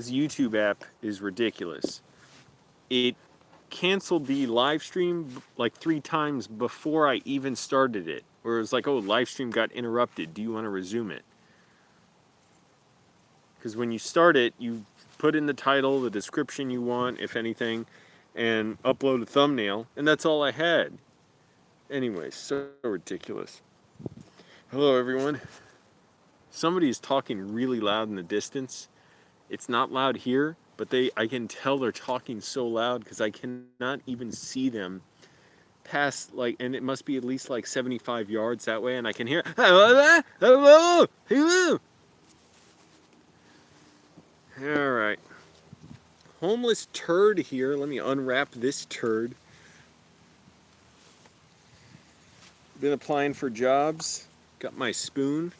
this YouTube app is ridiculous. It canceled the live stream like 3 times before I even started it. Where it was like, oh, live stream got interrupted. Do you want to resume it? Because when you start it, you put in the title, the description you want, if anything, and upload a thumbnail, and that's all I had. Anyway, so ridiculous. Hello, everyone. Somebody is talking really loud in the distance. It's not loud here, but I can tell they're talking so loud because I cannot even see them past, like, and it must be at least like 75 yards that way, and I can hear, hello, hello, hello. All right. Homeless turd here. Let me unwrap this turd. Been applying for jobs. Got my spoon.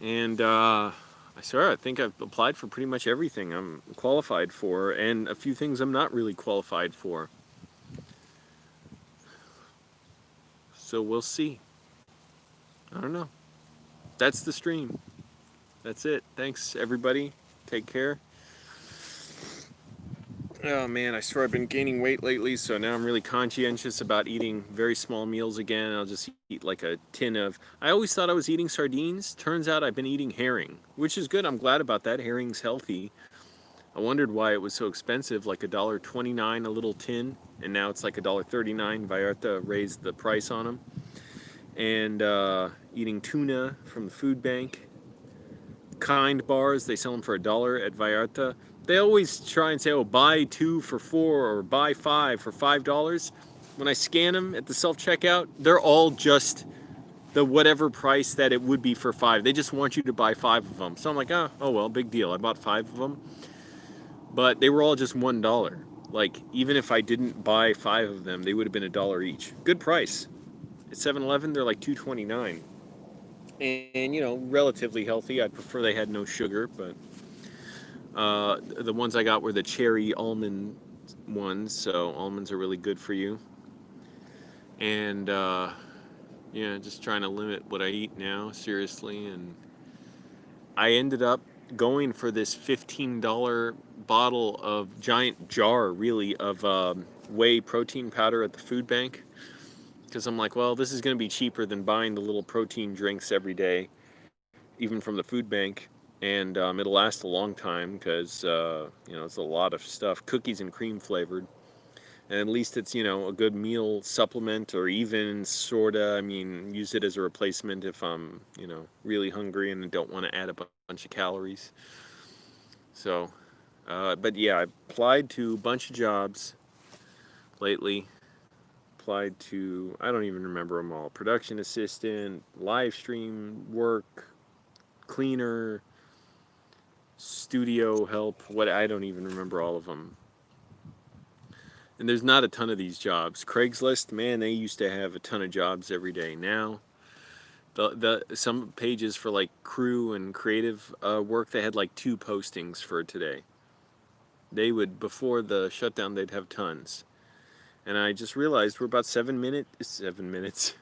And I think I've applied for pretty much everything I'm qualified for, and a few things I'm not really qualified for. So we'll see. I don't know. That's the stream. That's it. Thanks, everybody. Take care. Oh man, I swear I've been gaining weight lately, so now I'm really conscientious about eating very small meals again. I'll just eat like a tin of... I always thought I was eating sardines. Turns out I've been eating herring, which is good. I'm glad about that. Herring's healthy. I wondered why it was so expensive, like $1.29 a little tin, and now it's like $1.39. Vallarta raised the price on them. And eating tuna from the food bank. Kind bars, they sell them for $1 at Vallarta. They always try and say, oh, buy 2 for $4 or buy 5 for $5. When I scan them at the self-checkout, they're all just the whatever price that it would be for 5. They just want you to buy 5 of them. So I'm like, oh well, big deal. I bought 5 of them. But they were all just $1. Like, even if I didn't buy 5 of them, they would have been $1 each. Good price. At 7-Eleven, they're like $2.29. And, you know, relatively healthy. I'd prefer they had no sugar, but the ones I got were the cherry almond ones, so almonds are really good for you. And yeah, just trying to limit what I eat now, seriously. And I ended up going for this $15 bottle of giant jar, really, of whey protein powder at the food bank. Because I'm like, well, this is going to be cheaper than buying the little protein drinks every day, even from the food bank. And it'll last a long time because, you know, it's a lot of stuff, cookies and cream flavored. And at least it's, you know, a good meal supplement, or even sorta, I mean, use it as a replacement if I'm, you know, really hungry and don't want to add a bunch of calories. So, but yeah, I applied to a bunch of jobs lately. Applied to, I don't even remember them all. Production assistant, live stream work, cleaner, studio help, what, I don't even remember all of them. And there's not a ton of these jobs. Craigslist, man, they used to have a ton of jobs every day. Now, some pages for like crew and creative work, they had like 2 postings for today. They would, before the shutdown, they'd have tons. And I just realized we're about 7 months,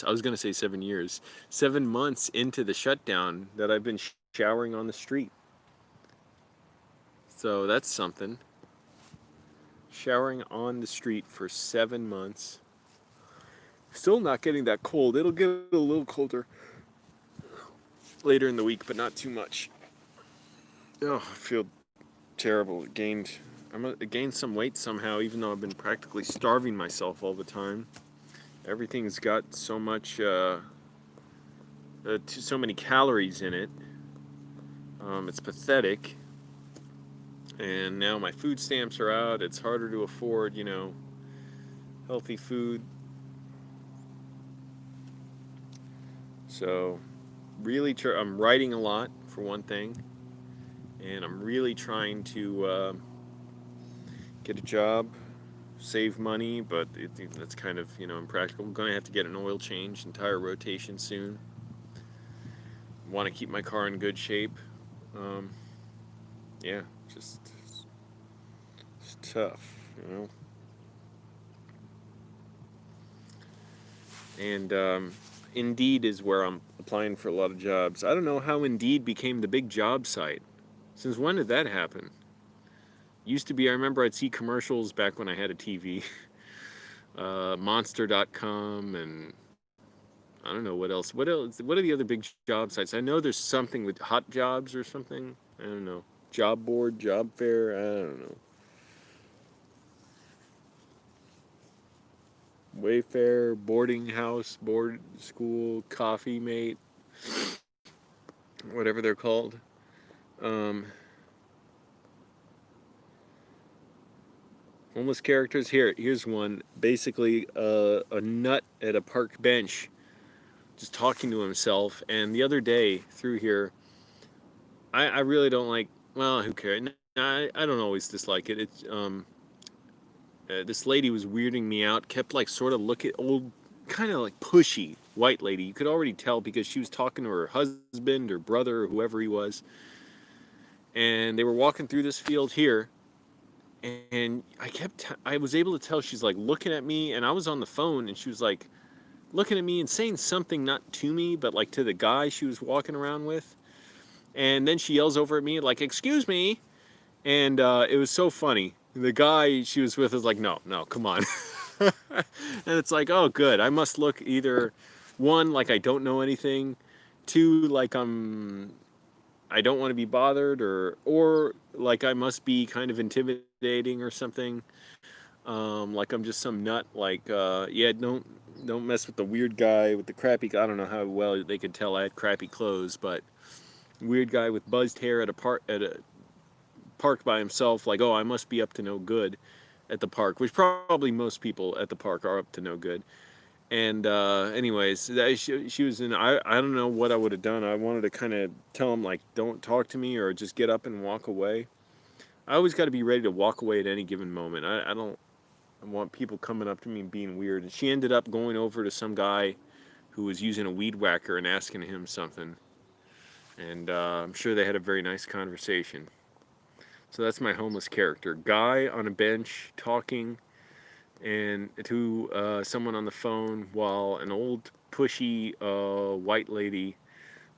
I was going to say 7 years, 7 months into the shutdown that I've been showering on the street. So that's something. Showering on the street for 7 months. Still not getting that cold. It'll get a little colder later in the week, but not too much. Oh, I feel terrible. I gained some weight somehow, even though I've been practically starving myself all the time. Everything's got so much, so many calories in it. It's pathetic. And now my food stamps are out. It's harder to afford, you know, healthy food. So, really, I'm writing a lot, for one thing. And I'm really trying to get a job, save money, but that's kind of, you know, impractical. I'm going to have to get an oil change and tire rotation soon. Want to keep my car in good shape. Yeah, just it's tough, you know. And Indeed is where I'm applying for a lot of jobs. I don't know how Indeed became the big job site. Since when did that happen? Used to be, I remember I'd see commercials back when I had a TV. Monster.com, and I don't know what else. What else? What are the other big job sites? I know there's something with Hot Jobs or something. I don't know. Job Board, Job Fair. I don't know. Wayfair, boarding house, board school, coffee mate, whatever they're called. Um, Homeless characters. Here's one. Basically, a nut at a park bench, just talking to himself. And the other day through here, I really don't like. Well, who cares? I don't always dislike it. It's this lady was weirding me out. Kept like sort of looking old, kind of like pushy white lady. You could already tell because she was talking to her husband or brother or whoever he was, and they were walking through this field here. And I was able to tell she's like looking at me, and I was on the phone, and she was like looking at me and saying something not to me, but like to the guy she was walking around with. And then she yells over at me like, "Excuse me," and it was so funny. The guy she was with was like, "No, no, come on," and it's like, "Oh, good. I must look either one like I don't know anything, two like I don't want to be bothered, or like I must be kind of intimidating or something. Like I'm just some nut. Like yeah, don't mess with the weird guy with the crappy. I don't know how well they could tell I had crappy clothes, but weird guy with buzzed hair at a park by himself. Like, oh, I must be up to no good at the park, which probably most people at the park are up to no good. And anyways, she was in. I don't know what I would have done. I wanted to kind of tell him like, don't talk to me, or just get up and walk away. I always got to be ready to walk away at any given moment. I don't want people coming up to me and being weird. And she ended up going over to some guy who was using a weed whacker and asking him something. And I'm sure they had a very nice conversation. So that's my homeless character. Guy on a bench talking and to someone on the phone while an old pushy white lady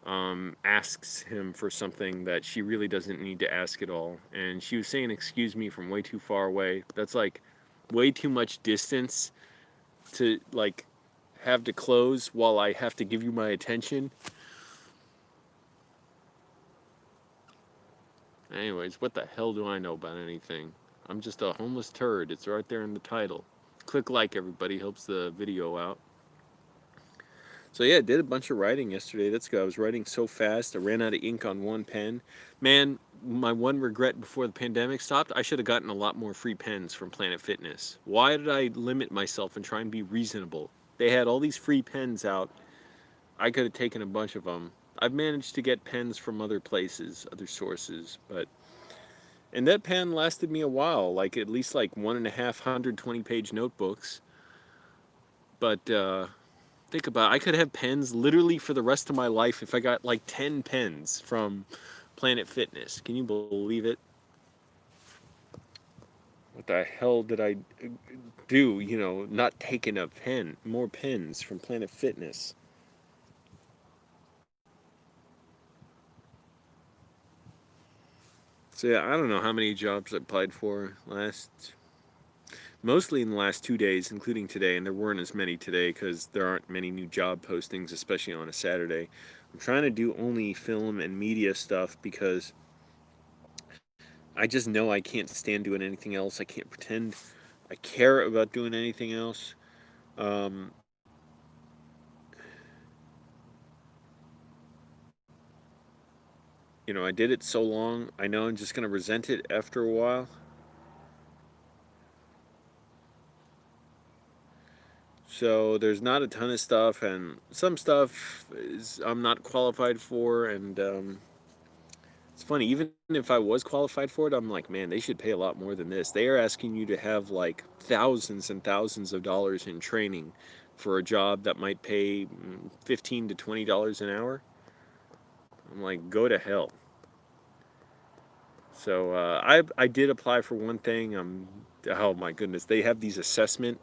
asks him for something that she really doesn't need to ask at all. And she was saying excuse me from way too far away. That's like way too much distance to like have to close while I have to give you my attention. Anyways, what the hell do I know about anything? I'm just a homeless turd. It's right there in the title. Click like, everybody. Helps the video out. So yeah, I did a bunch of writing yesterday. That's good. I was writing so fast. I ran out of ink on one pen. Man, my one regret before the pandemic stopped, I should have gotten a lot more free pens from Planet Fitness. Why did I limit myself and try and be reasonable? They had all these free pens out. I could have taken a bunch of them. I've managed to get pens from other places, other sources, but and that pen lasted me a while, like at least like 1.5 120-page notebooks. But think about it, I could have pens literally for the rest of my life if I got like 10 pens from Planet Fitness. Can you believe it? What the hell did I do? You know, not taking a pen, more pens from Planet Fitness. So yeah, I don't know how many jobs I applied for mostly in the last 2 days, including today, and there weren't as many today because there aren't many new job postings, especially on a Saturday. I'm trying to do only film and media stuff because I just know I can't stand doing anything else. I can't pretend I care about doing anything else. Um, I did it so long, I know I'm just going to resent it after a while. So there's not a ton of stuff, and some stuff is I'm not qualified for, and it's funny, even if I was qualified for it, I'm like, man, they should pay a lot more than this. They are asking you to have like thousands and thousands of dollars in training for a job that might pay $15 to $20 an hour. I'm like, go to hell. So I did apply for one thing. Oh my goodness, they have these assessment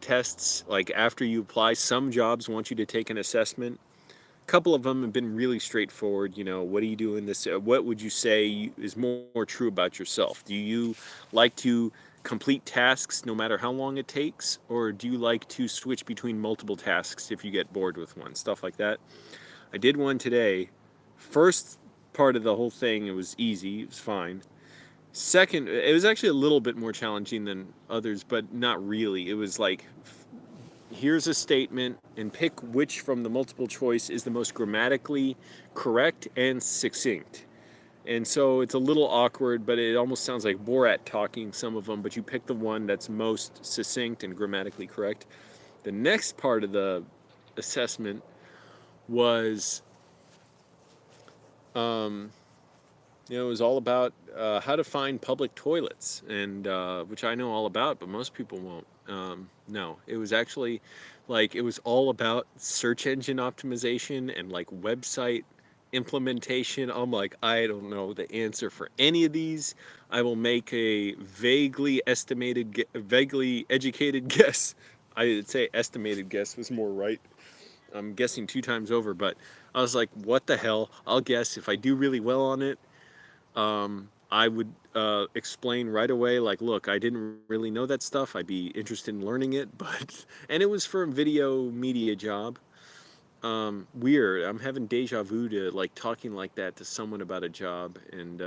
tests. Like after you apply, some jobs want you to take an assessment. A couple of them have been really straightforward. You know, what do you do in this? What would you say is more true about yourself? Do you like to complete tasks no matter how long it takes, or do you like to switch between multiple tasks if you get bored with one? Stuff like that. I did one today. First part of the whole thing, it was easy. It was fine. Second, it was actually a little bit more challenging than others, but not really. It was like, here's a statement and pick which from the multiple choice is the most grammatically correct and succinct. And so it's a little awkward, but it almost sounds like Borat talking, some of them, but you pick the one that's most succinct and grammatically correct. The next part of the assessment was, it was all about how to find public toilets, and which I know all about, but most people won't. No, it was actually like, it was all about search engine optimization and like website implementation. I'm like, I don't know the answer for any of these. I will make a vaguely educated guess. I'd say estimated guess was more right. I'm guessing 2 times over, but I was like, what the hell? I'll guess. If I do really well on it, I would explain right away, like, look, I didn't really know that stuff. I'd be interested in learning it, but, and it was for a video media job. Weird. I'm having deja vu to like talking like that to someone about a job, and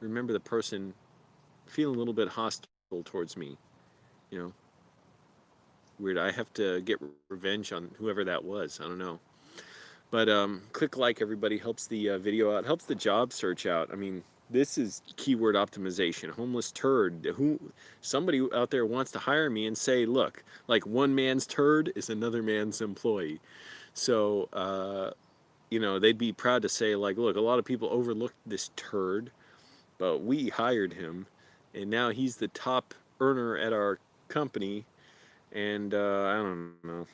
remember the person feeling a little bit hostile towards me, you know. Weird. I have to get revenge on whoever that was. I don't know. But click like, everybody. Helps the video out. Helps the job search out. I mean, this is keyword optimization. Homeless turd. Somebody out there wants to hire me and say, look, like one man's turd is another man's employee. So, you know, they'd be proud to say, like, look, a lot of people overlooked this turd, but we hired him, and now he's the top earner at our company. And I don't know.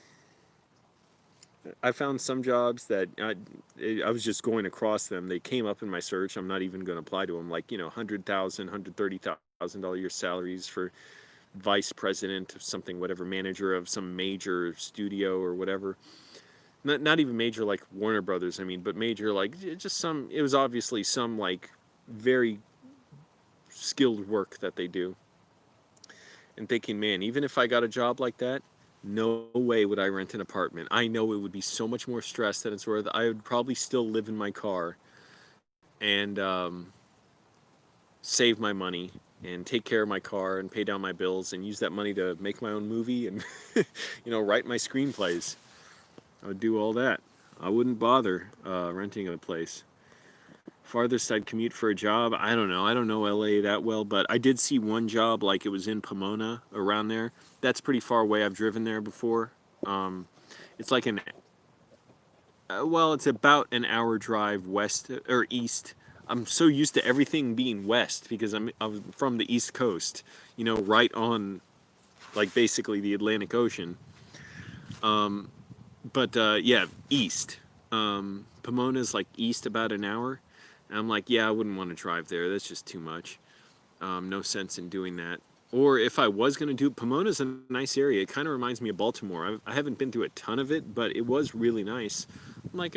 I found some jobs that I was just going across them. They came up in my search. I'm not even going to apply to them. Like, you know, $100,000, $130,000 a year salaries for vice president of something, whatever, manager of some major studio or whatever. Not even major like Warner Brothers, I mean, but major like just some, it was obviously some like very skilled work that they do. And thinking, man, even if I got a job like that, no way would I rent an apartment. I know it would be so much more stress than it's worth. I would probably still live in my car and save my money and take care of my car and pay down my bills and use that money to make my own movie and, you know, write my screenplays. I would do all that. I wouldn't bother renting a place. Farthest side commute for a job, I don't know. I don't know LA that well, but I did see one job, like it was in Pomona, around there. That's pretty far away. I've driven there before. It's like well, it's about an hour drive west or east. I'm so used to everything being west because I'm from the East Coast, you know, right on, like, basically the Atlantic Ocean. But yeah, east. Pomona's like east about an hour. And I'm like, yeah, I wouldn't want to drive there. That's just too much. No sense in doing that. Or if I was going to do, Pomona's a nice area. It kind of reminds me of Baltimore. I haven't been through a ton of it, but it was really nice. I'm like,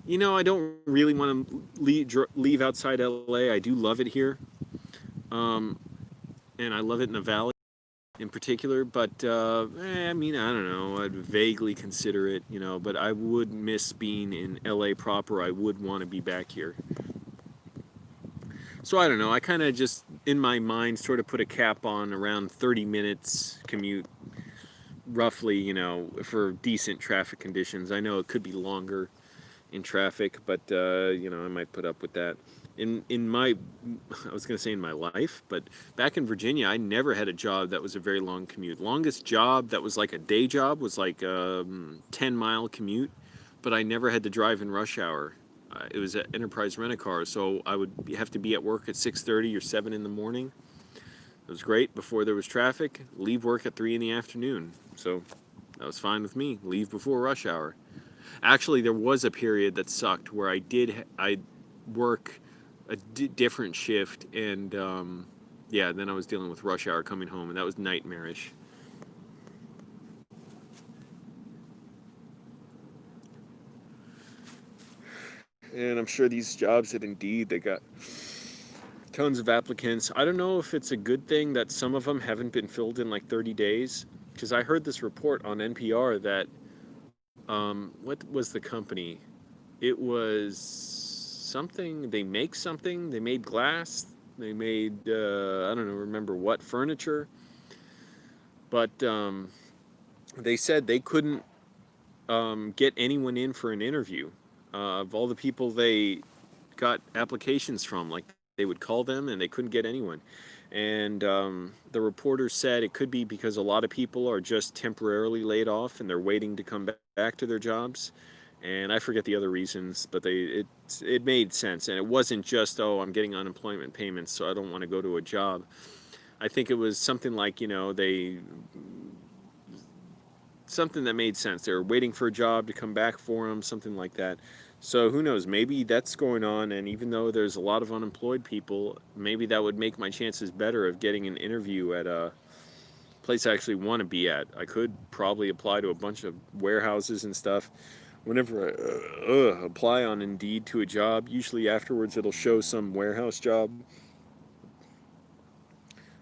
you know, I don't really want to leave outside LA. I do love it here. And I love it in the valley in particular, but I mean, I don't know, I'd vaguely consider it, you know, but I would miss being in LA proper. I would want to be back here. So I don't know, I kind of just, in my mind, sort of put a cap on around 30 minutes commute, roughly, you know, for decent traffic conditions. I know it could be longer in traffic, but, you know, I might put up with that. In my, I was going to say in my life, but back in Virginia, I never had a job that was a very long commute. Longest job that was like a day job was like a 10-mile commute, but I never had to drive in rush hour. It was an Enterprise rent-a-car, so I would have to be at work at 6:30 or 7 in the morning. It was great before there was traffic. Leave work at 3 in the afternoon, so that was fine with me. Leave before rush hour. Actually, there was a period that sucked where I'd work a different shift, and yeah, then I was dealing with rush hour coming home, and that was nightmarish. And I'm sure these jobs at Indeed, they got tons of applicants. I don't know if it's a good thing that some of them haven't been filled in like 30 days. Because I heard this report on NPR that, what was the company? It was something, they made glass, they made, I don't know, remember what, furniture. But they said they couldn't get anyone in for an interview. Of all the people they got applications from, like they would call them and they couldn't get anyone. And the reporter said it could be because a lot of people are just temporarily laid off and they're waiting to come back to their jobs. And I forget the other reasons, but it made sense. And it wasn't just, oh, I'm getting unemployment payments, so I don't want to go to a job. I think it was something like, something that made sense. They were waiting for a job to come back for them, something like that. So who knows? Maybe that's going on, and even though there's a lot of unemployed people, maybe that would make my chances better of getting an interview at a place I actually want to be at. I could probably apply to a bunch of warehouses and stuff. Whenever I apply on Indeed to a job, usually afterwards it'll show some warehouse job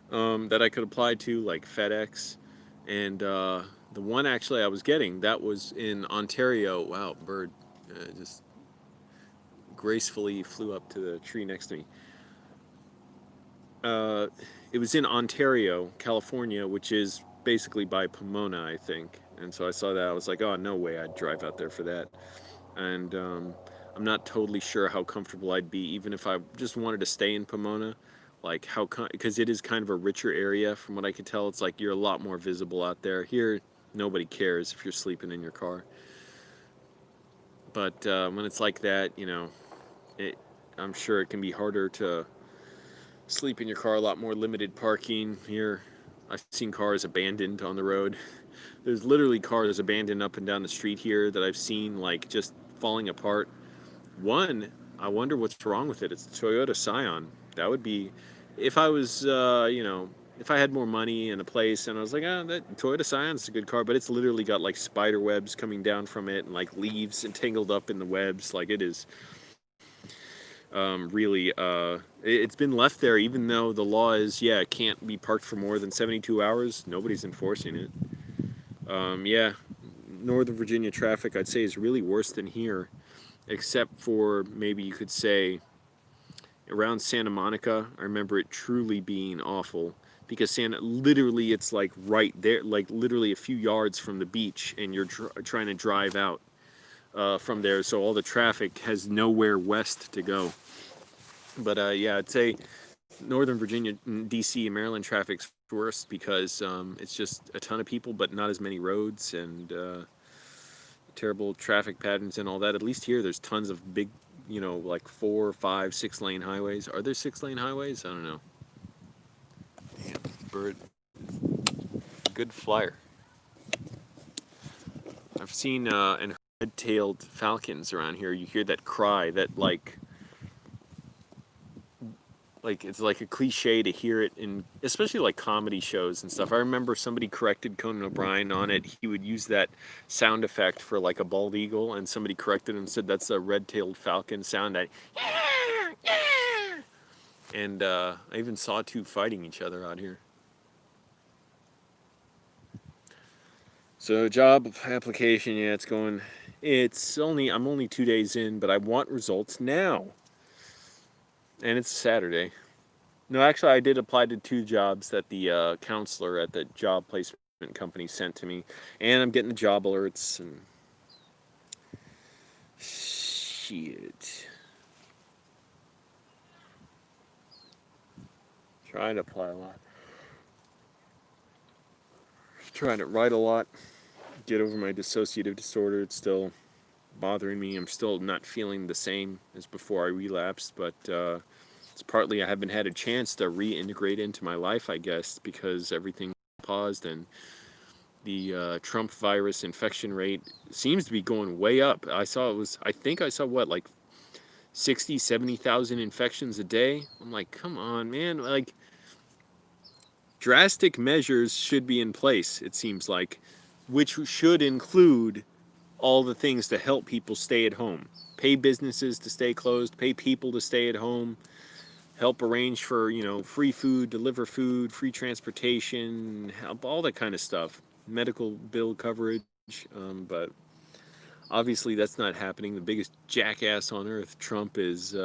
that I could apply to, like FedEx. And the one actually I was getting, that was in Ontario. Wow, bird just gracefully flew up to the tree next to me. It was in Ontario, California, which is basically by Pomona, I think. And so I saw that. I was like, oh, no way I'd drive out there for that. And I'm not totally sure how comfortable I'd be, even if I just wanted to stay in Pomona. Like, because it is kind of a richer area, from what I could tell. It's like you're a lot more visible out there. Here, nobody cares if you're sleeping in your car. But when it's like that, I'm sure it can be harder to sleep in your car. A lot more limited parking here. I've seen cars abandoned on the road. There's literally cars abandoned up and down the street here that I've seen, like, just falling apart. One, I wonder what's wrong with it. It's the Toyota Scion. That would be, if I was, if I had more money and a place and I was like, that Toyota Scion's a good car, but it's literally got like spider webs coming down from it and like leaves entangled up in the webs. Like, it is really, it's been left there, even though the law is, it can't be parked for more than 72 hours. Nobody's enforcing it. Northern Virginia traffic, I'd say, is really worse than here, except for maybe you could say around Santa Monica. I remember it truly being awful because literally it's like right there, like literally a few yards from the beach, and you're trying to drive out from there, so all the traffic has nowhere west to go. But I'd say Northern Virginia, DC, and Maryland traffic's worse because it's just a ton of people, but not as many roads and terrible traffic patterns and all that. At least here, there's tons of big, like 4, 5, 6-lane highways. Are there 6-lane highways? I don't know. Damn, bird. Good flyer. I've seen and red-tailed falcons around here. You hear that cry, that like it's like a cliche to hear it in, especially like comedy shows and stuff. I remember somebody corrected Conan O'Brien on it. He would use that sound effect for like a bald eagle, and somebody corrected him and said that's a red-tailed falcon sound. And I even saw two fighting each other out here. So job application, it's going. I'm only 2 days in, but I want results now. And it's Saturday. No, actually, I did apply to 2 jobs that the counselor at the job placement company sent to me. And I'm getting the job alerts and shit. Trying to apply a lot. Trying to write a lot. Get over my dissociative disorder. It's still bothering me. I'm still not feeling the same as before I relapsed, but it's partly I haven't had a chance to reintegrate into my life, I guess, because everything paused and the Trump virus infection rate seems to be going way up. I think I saw what, like 60, 70,000 infections a day. I'm like, come on, man. Like, drastic measures should be in place, it seems like, which should include all the things to help people stay at home. Pay businesses to stay closed, pay people to stay at home, help arrange for, you know, free food, deliver food, free transportation, help, all that kind of stuff. Medical bill coverage, but obviously that's not happening. The biggest jackass on earth, Trump, is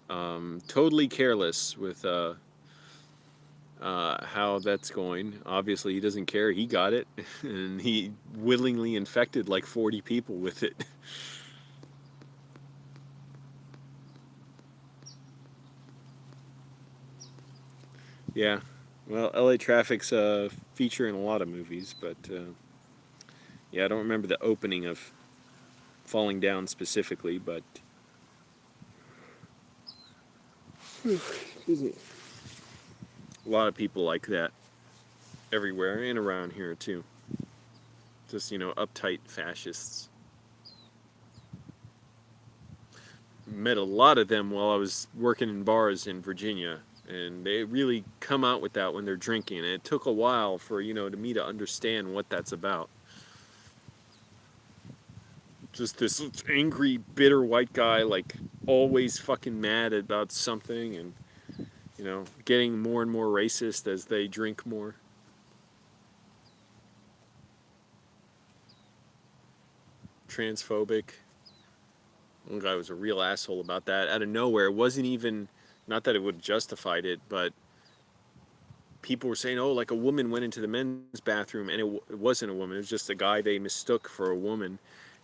totally careless with how that's going. Obviously he doesn't care. He got it, and he willingly infected like 40 people with it. Yeah, well, LA Traffic's a feature in a lot of movies, but yeah, I don't remember the opening of Falling Down specifically, but excuse me, a lot of people like that everywhere and around here too. Just, you know, uptight fascists. Met a lot of them while I was working in bars in Virginia, and they really come out with that when they're drinking, and it took a while for, you know, to me to understand what that's about. Just this angry, bitter white guy, like always fucking mad about something, and, you know, getting more and more racist as they drink more. Transphobic. One guy was a real asshole about that out of nowhere. It wasn't even, not that it would have justified it, but people were saying, oh, like a woman went into the men's bathroom, and it wasn't a woman. It was just a guy they mistook for a woman.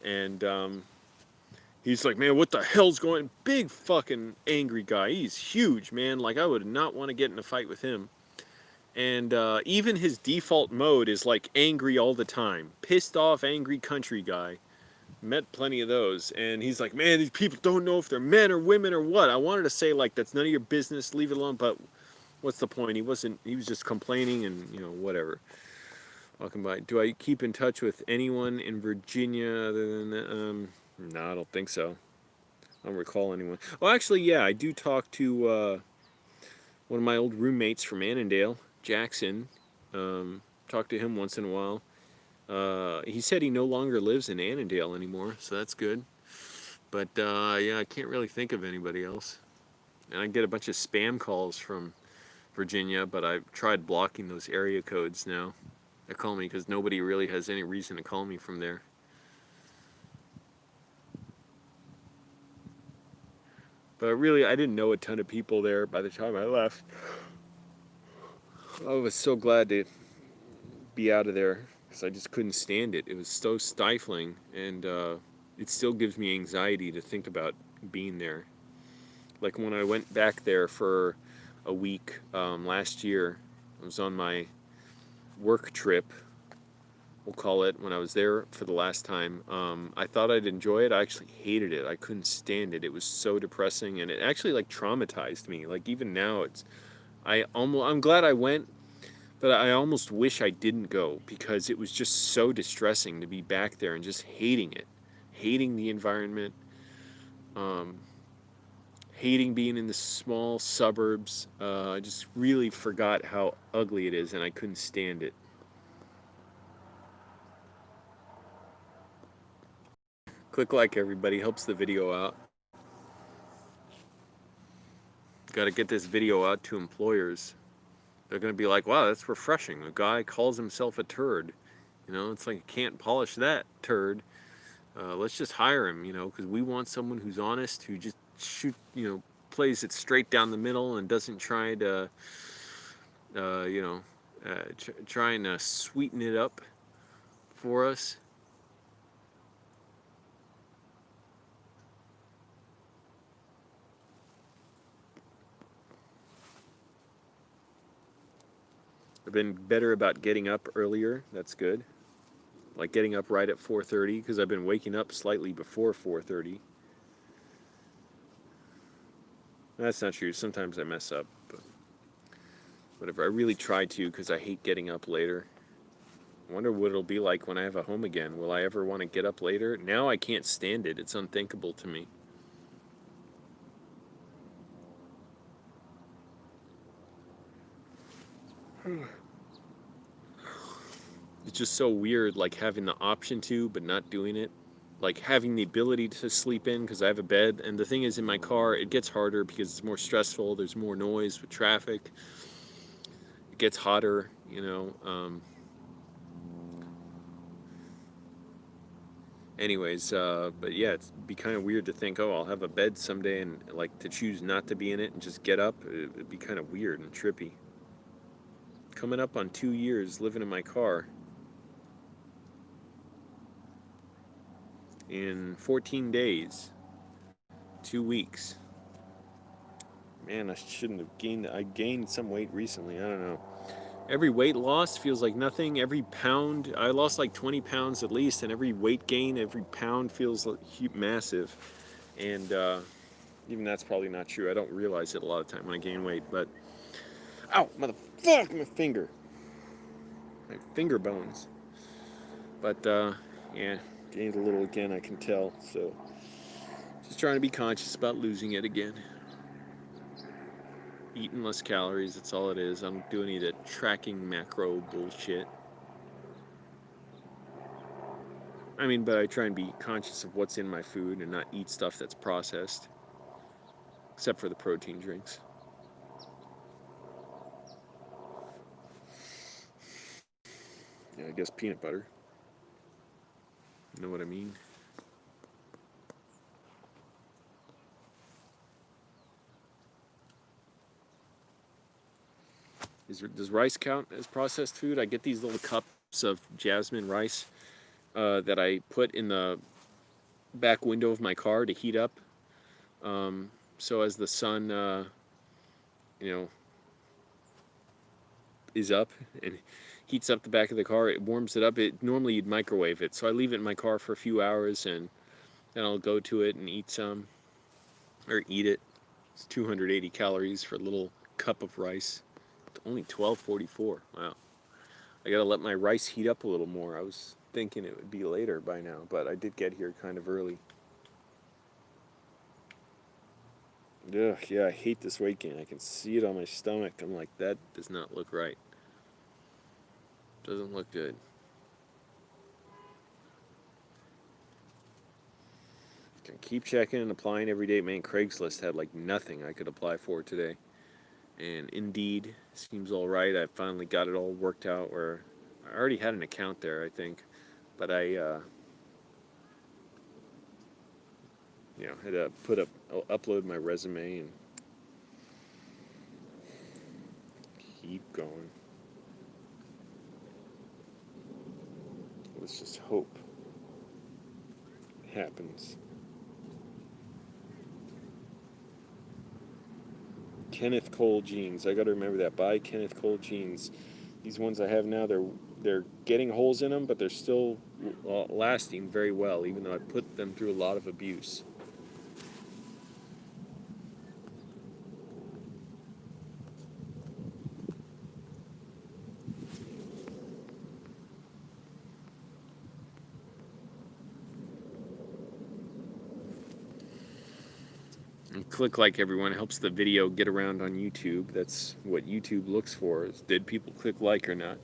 And he's like, man, what the hell's going on? Big fucking angry guy. He's huge, man. Like, I would not want to get in a fight with him. And even his default mode is like angry all the time. Pissed off, angry country guy. Met plenty of those. And he's like, man, these people don't know if they're men or women or what. I wanted to say, like, that's none of your business, leave it alone. But what's the point? He was just complaining and, you know, whatever. Walking by. Do I keep in touch with anyone in Virginia other than that? No, I don't think so. I don't recall anyone. Well, actually, yeah, I do talk to one of my old roommates from Annandale, Jackson. Talk to him once in a while. He said he no longer lives in Annandale anymore, so that's good. But yeah, I can't really think of anybody else. And I get a bunch of spam calls from Virginia, but I've tried blocking those area codes now. They call me because nobody really has any reason to call me from there. But really, I didn't know a ton of people there by the time I left. I was so glad to be out of there because I just couldn't stand it. It was so stifling, and it still gives me anxiety to think about being there. Like when I went back there for a week last year, I was on my work trip, we'll call it, when I was there for the last time. I thought I'd enjoy it. I actually hated it. I couldn't stand it. It was so depressing, and it actually like traumatized me. Like even now, I'm glad I went, but I almost wish I didn't go because it was just so distressing to be back there and just hating it, hating the environment, um, hating being in the small suburbs. I just really forgot how ugly it is, and I couldn't stand it. Click like, everybody, helps the video out. Got to get this video out to employers. They're going to be like, wow, that's refreshing. A guy calls himself a turd. You know, it's like, can't polish that turd. Let's just hire him, you know, because we want someone who's honest, who just plays it straight down the middle and doesn't try to, trying to sweeten it up for us. I've been better about getting up earlier. That's good. Like getting up right at 4:30 because I've been waking up slightly before 4:30. That's not true. Sometimes I mess up, but whatever. I really try to because I hate getting up later. I wonder what it'll be like when I have a home again. Will I ever want to get up later? Now I can't stand it. It's unthinkable to me. It's just so weird, like having the option to, but not doing it. Like having the ability to sleep in because I have a bed. And the thing is, in my car, it gets harder because it's more stressful. There's more noise with traffic. It gets hotter, you know. But yeah, it'd be kind of weird to think, oh, I'll have a bed someday and like to choose not to be in it and just get up. It'd be kind of weird and trippy. Coming up on 2 years living in my car in 14 days, 2 weeks. Man, I shouldn't have gained. I gained some weight recently. I don't know. Every weight loss feels like nothing. Every pound, I lost like 20 pounds at least, and every weight gain, every pound feels like massive. And even that's probably not true. I don't realize it a lot of time when I gain weight. But ow, motherfuck, my finger, my finger bones. But yeah, gained a little again. I can tell. So just trying to be conscious about losing it again. Eating less calories, that's all it is. I don't do any of that tracking macro bullshit. I mean, but I try and be conscious of what's in my food and not eat stuff that's processed. Except for the protein drinks. Yeah, I guess peanut butter. You know what I mean? Does rice count as processed food? I get these little cups of jasmine rice that I put in the back window of my car to heat up. So as the sun, you know, is up and heats up the back of the car, it warms it up. It normally you'd microwave it, so I leave it in my car for a few hours and then I'll go to it and eat some or eat it. It's 280 calories for a little cup of rice. It's only 12.44. Wow. I gotta let my rice heat up a little more. I was thinking it would be later by now, but I did get here kind of early. Ugh, yeah, I hate this weight gain. I can see it on my stomach. I'm like, that does not look right. Doesn't look good. Can keep checking and applying every day. Man, Craigslist had like nothing I could apply for today. And Indeed seems all right. I finally got it all worked out where I already had an account there, I think. But I, had to upload my resume and keep going. Let's just hope it happens. Kenneth Cole jeans. I got to remember that. Buy Kenneth Cole jeans. These ones I have now, they're getting holes in them, but they're still lasting very well, even though I put them through a lot of abuse. And click like everyone helps the video get around on YouTube. That's what YouTube looks for, is did people click like or not.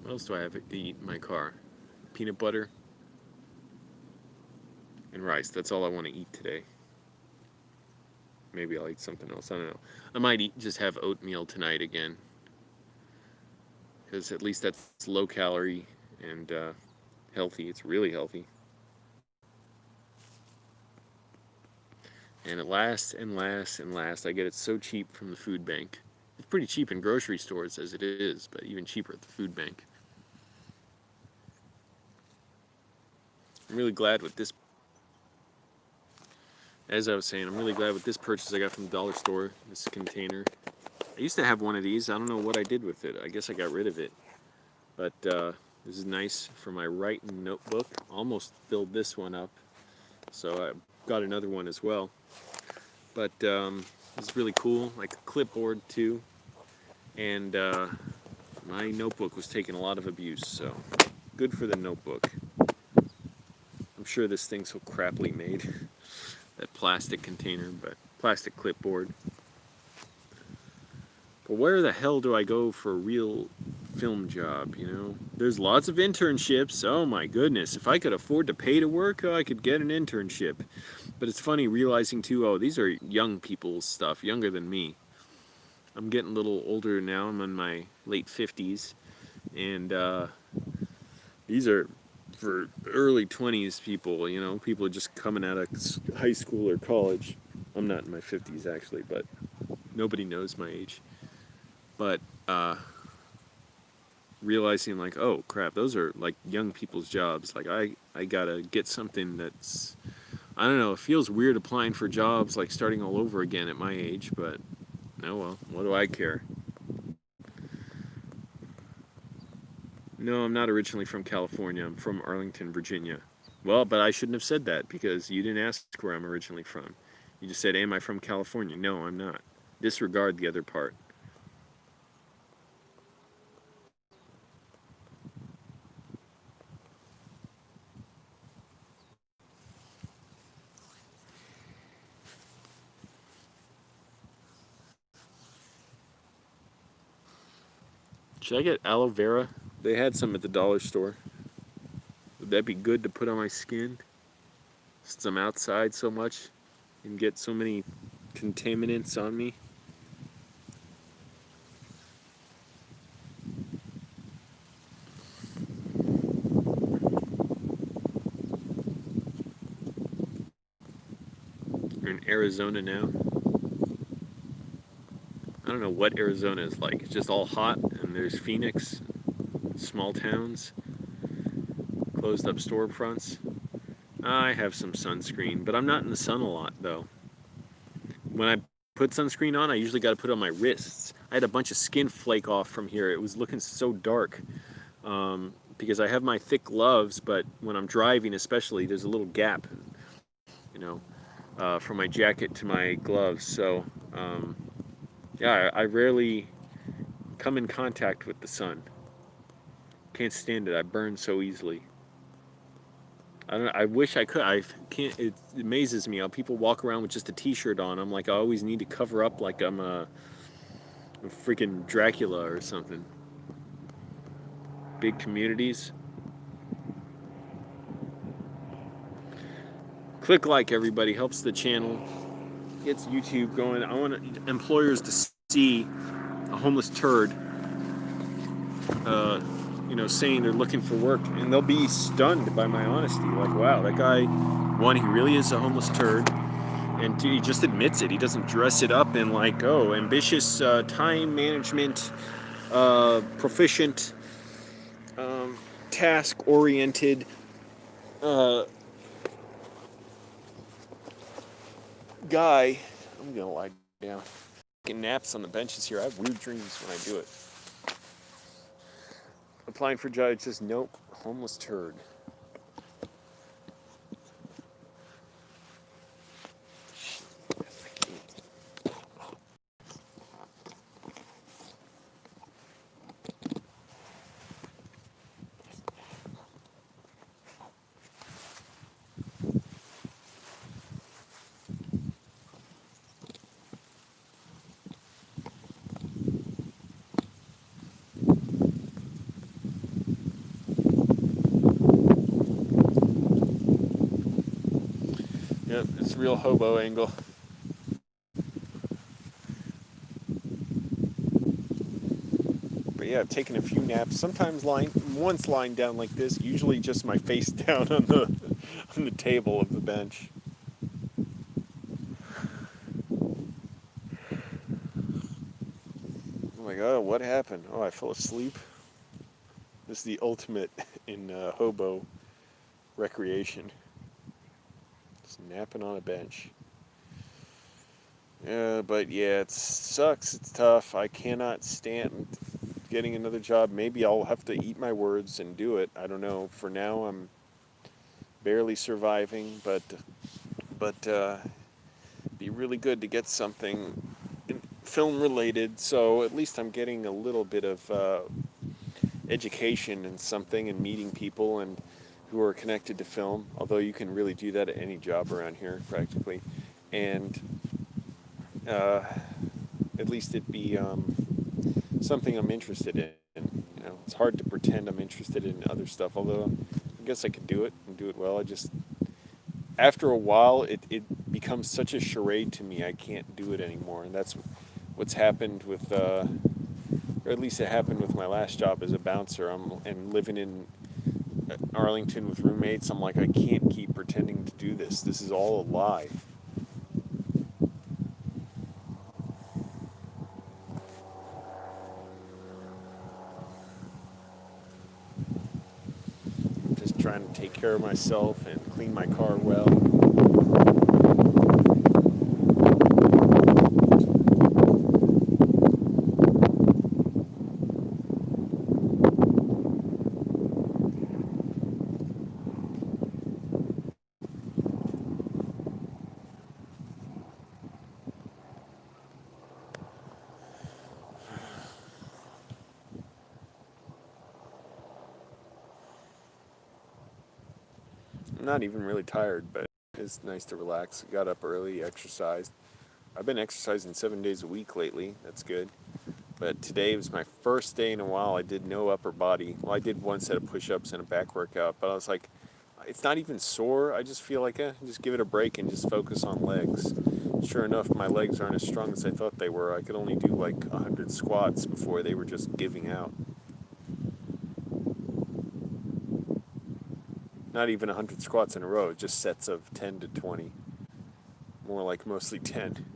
What else do I have to eat in my car? Peanut butter and rice. That's all I want to eat today. Maybe I'll eat something else. I don't know. I might just have oatmeal tonight again. Because at least that's low calorie and healthy. It's really healthy. And it lasts and lasts and lasts. I get it so cheap from the food bank. It's pretty cheap in grocery stores as it is, but even cheaper at the food bank. I'm really glad with this. As I was saying, I'm really glad with this purchase I got from the dollar store. This container. I used to have one of these. I don't know what I did with it. I guess I got rid of it. But this is nice for my writing notebook. Almost filled this one up. So I got another one as well. But it's really cool, like a clipboard too. And my notebook was taking a lot of abuse, so good for the notebook. I'm sure this thing's so crappily made, that plastic container, but plastic clipboard. But where the hell do I go for real film job, you know? There's lots of internships. Oh my goodness. If I could afford to pay to work, I could get an internship. But it's funny realizing too, oh, these are young people's stuff, younger than me. I'm getting a little older now. I'm in my late 50s. And these are for early 20s people, you know, people are just coming out of high school or college. I'm not in my 50s actually, but nobody knows my age. But realizing like, oh crap, those are like young people's jobs. Like I gotta get something that's, I don't know, it feels weird applying for jobs like starting all over again at my age, but oh well, what do I care? No, I'm not originally from California. I'm from Arlington, Virginia. Well, but I shouldn't have said that because you didn't ask where I'm originally from. You just said, am I from California? No, I'm not. Disregard the other part. Should I get aloe vera? They had some at the dollar store. Would that be good to put on my skin? Since I'm outside so much and get so many contaminants on me. We're in Arizona now. I don't know what Arizona is like. It's just all hot, and there's Phoenix, small towns, closed up storefronts. I have some sunscreen, but I'm not in the sun a lot though. When I put sunscreen on, I usually got to put it on my wrists. I had a bunch of skin flake off from here. It was looking so dark because I have my thick gloves, but when I'm driving, especially, there's a little gap, you know, from my jacket to my gloves. So, yeah, I rarely come in contact with the sun. Can't stand it. I burn so easily. I don't know, I wish I could. I can't. It amazes me how people walk around with just a T-shirt on. I'm like, I always need to cover up like I'm a freaking Dracula or something. Big communities. Click like, everybody, helps the channel, gets YouTube going. I want employers to see a homeless turd, you know, saying they're looking for work, and they'll be stunned by my honesty. Like, wow, that guy, one, he really is a homeless turd, and two, he just admits it. He doesn't dress it up in like, oh, ambitious time management, proficient, task-oriented. Uh, Guy. I'm gonna lie down. Taking naps on the benches here. I have weird dreams when I do it. Applying for jobs, just nope, homeless turd. Yep, it's real hobo angle. But yeah, I've taken a few naps. Sometimes once lying down like this. Usually just my face down on the table of the bench. I'm like, oh, what happened? Oh, I fell asleep. This is the ultimate in hobo recreation. Just napping on a bench. Yeah, but yeah, it sucks. It's tough. I cannot stand getting another job. Maybe I'll have to eat my words and do it. I don't know. For now, I'm barely surviving, but be really good to get something film related. So at least I'm getting a little bit of education and something, and meeting people and who are connected to film. Although you can really do that at any job around here, practically, and at least it be something I'm interested in. You It's hard to pretend I'm interested in other stuff, although I guess I could do it and do it well. I just, after a while, it becomes such a charade to me, I can't do it anymore. And that's what's happened with, or at least it happened with my last job as a bouncer. And living in Arlington with roommates. I'm like, I can't keep pretending to do this. This is all a lie. I'm just trying to take care of myself and clean my car well. I'm not even really tired, but it's nice to relax. Got up early, exercised. I've been exercising 7 days a week lately. That's good. But today was my first day in a while I did no upper body. Well, I did one set of push-ups and a back workout, but I was like, it's not even sore. I just feel like, just give it a break and just focus on legs. Sure enough, my legs aren't as strong as I thought they were. I could only do like 100 squats before they were just giving out. Not even 100 squats in a row, just sets of 10 to 20. More like mostly 10.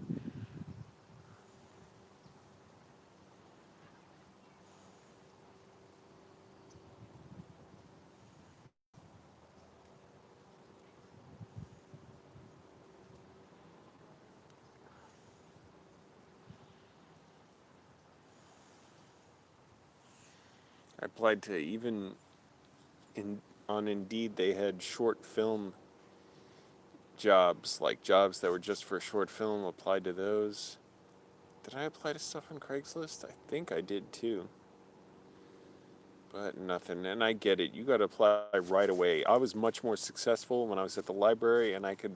I applied to even on Indeed, they had short film jobs, like jobs that were just for short film. Applied to those. Did I apply to stuff on Craigslist? I think I did too. But nothing. And I get it. You got to apply right away. I was much more successful when I was at the library and I could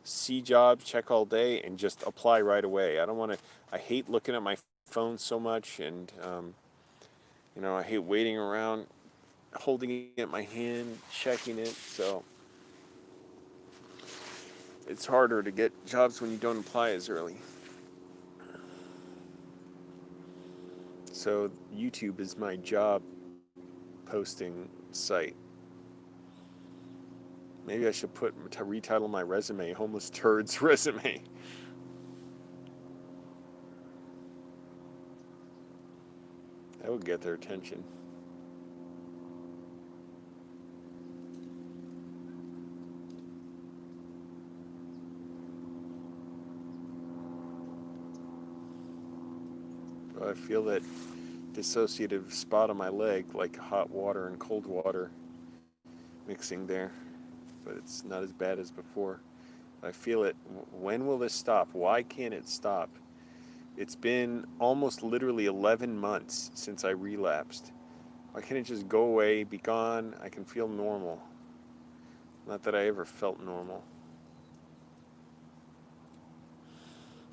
see jobs, check all day, and just apply right away. I don't want to, I hate looking at my phone so much, and, I hate waiting around, holding it in my hand, checking it. So it's harder to get jobs when you don't apply as early. So YouTube is my job posting site. Maybe I should retitle my resume Homeless Turd's Resume. That would get their attention. I feel that dissociative spot on my leg, like hot water and cold water mixing there, but it's not as bad as before. I feel it. When will this stop? Why can't it stop? It's been almost literally 11 months since I relapsed. Why can't it just go away, be gone? I can feel normal. Not that I ever felt normal.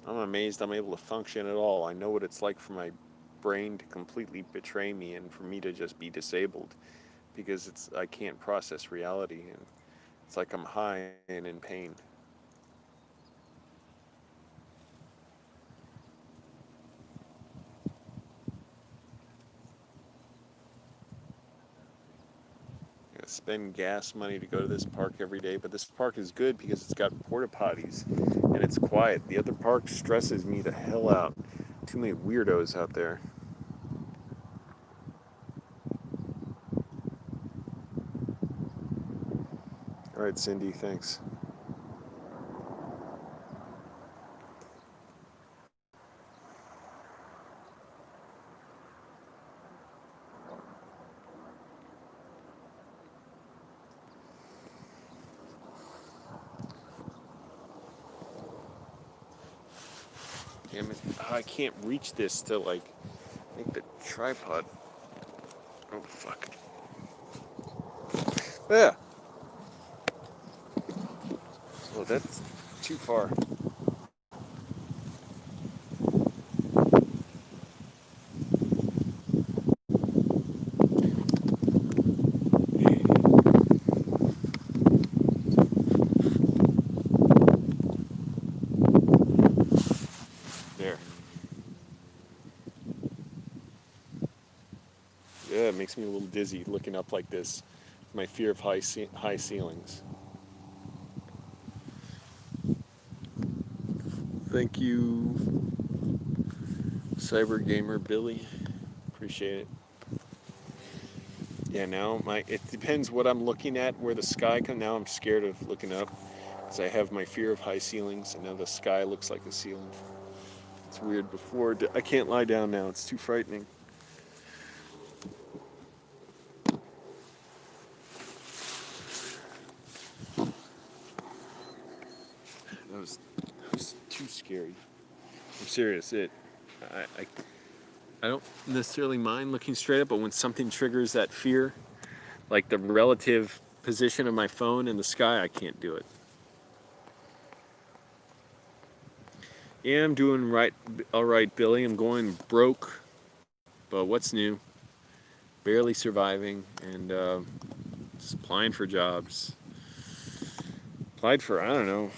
I'm amazed I'm able to function at all. I know what it's like for my brain to completely betray me and for me to just be disabled, because I can't process reality, and it's like I'm high and in pain. I gotta spend gas money to go to this park every day, but this park is good because it's got porta potties and it's quiet. The other park stresses me the hell out. Too many weirdos out there. All right, Cindy, thanks. Damn it. I can't reach this to, like, make the tripod. Oh, fuck. Yeah. Well, that's too far. makes me a little dizzy looking up like this. My fear of high ceilings. Thank you, Cyber Gamer Billy. Appreciate it. Yeah, now it depends what I'm looking at, where the sky comes. Now I'm scared of looking up, because I have my fear of high ceilings, and now the sky looks like a ceiling. It's weird. Before, I can't lie down now. It's too frightening. That was too scary. I'm serious. I don't necessarily mind looking straight up, but when something triggers that fear, like the relative position of my phone in the sky, I can't do it. Yeah, I'm doing all right, Billy. I'm going broke, but what's new? Barely surviving, and just applying for jobs. Applied for, I don't know,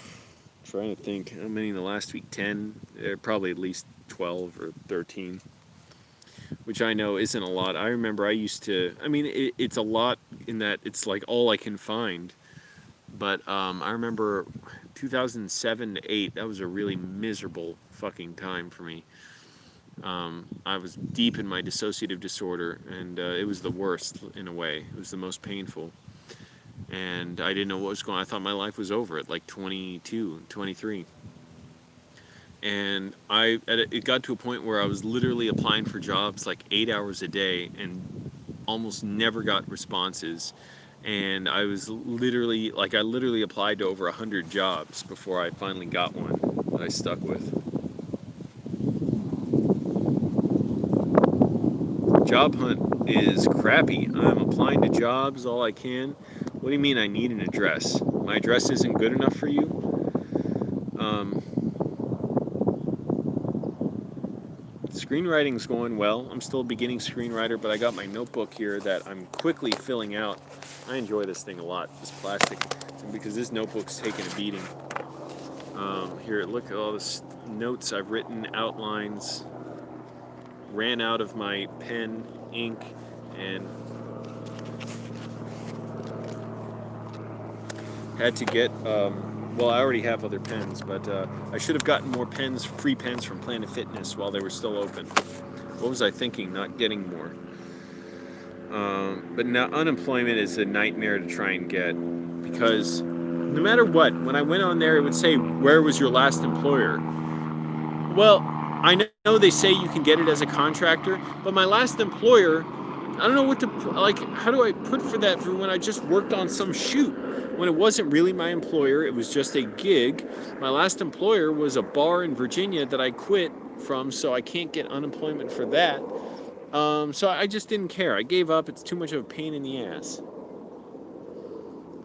trying to think how many in the last week. 10, probably at least 12 or 13, which I know isn't a lot. I remember I used to, I mean, it's a lot in that it's like all I can find, but I remember 2007 to 8, that was a really miserable fucking time for me. I was deep in my dissociative disorder, and it was the worst in a way. It was the most painful, and I didn't know what was going on. I thought my life was over at like 22, 23. And it got to a point where I was literally applying for jobs like 8 hours a day and almost never got responses. And I was literally, like, I literally applied to over 100 jobs before I finally got one that I stuck with. Job hunt is crappy. I'm applying to jobs all I can. What do you mean I need an address? My address isn't good enough for you? Screenwriting's going well. I'm still a beginning screenwriter, but I got my notebook here that I'm quickly filling out. I enjoy this thing a lot, this plastic, because this notebook's taking a beating. Here, look at all the notes I've written, outlines. Ran out of my pen, ink, and had to get, well, I already have other pens, but I should have gotten more pens, free pens from Planet Fitness while they were still open. What was I thinking, not getting more? But now unemployment is a nightmare to try and get, because no matter what, when I went on there, it would say, where was your last employer? Well, I know they say you can get it as a contractor, but my last employer, I don't know what to, like, how do I put for that for when I just worked on some shoot? When it wasn't really my employer, it was just a gig. My last employer was a bar in Virginia that I quit from, so I can't get unemployment for that. So I just didn't care. I gave up. It's too much of a pain in the ass.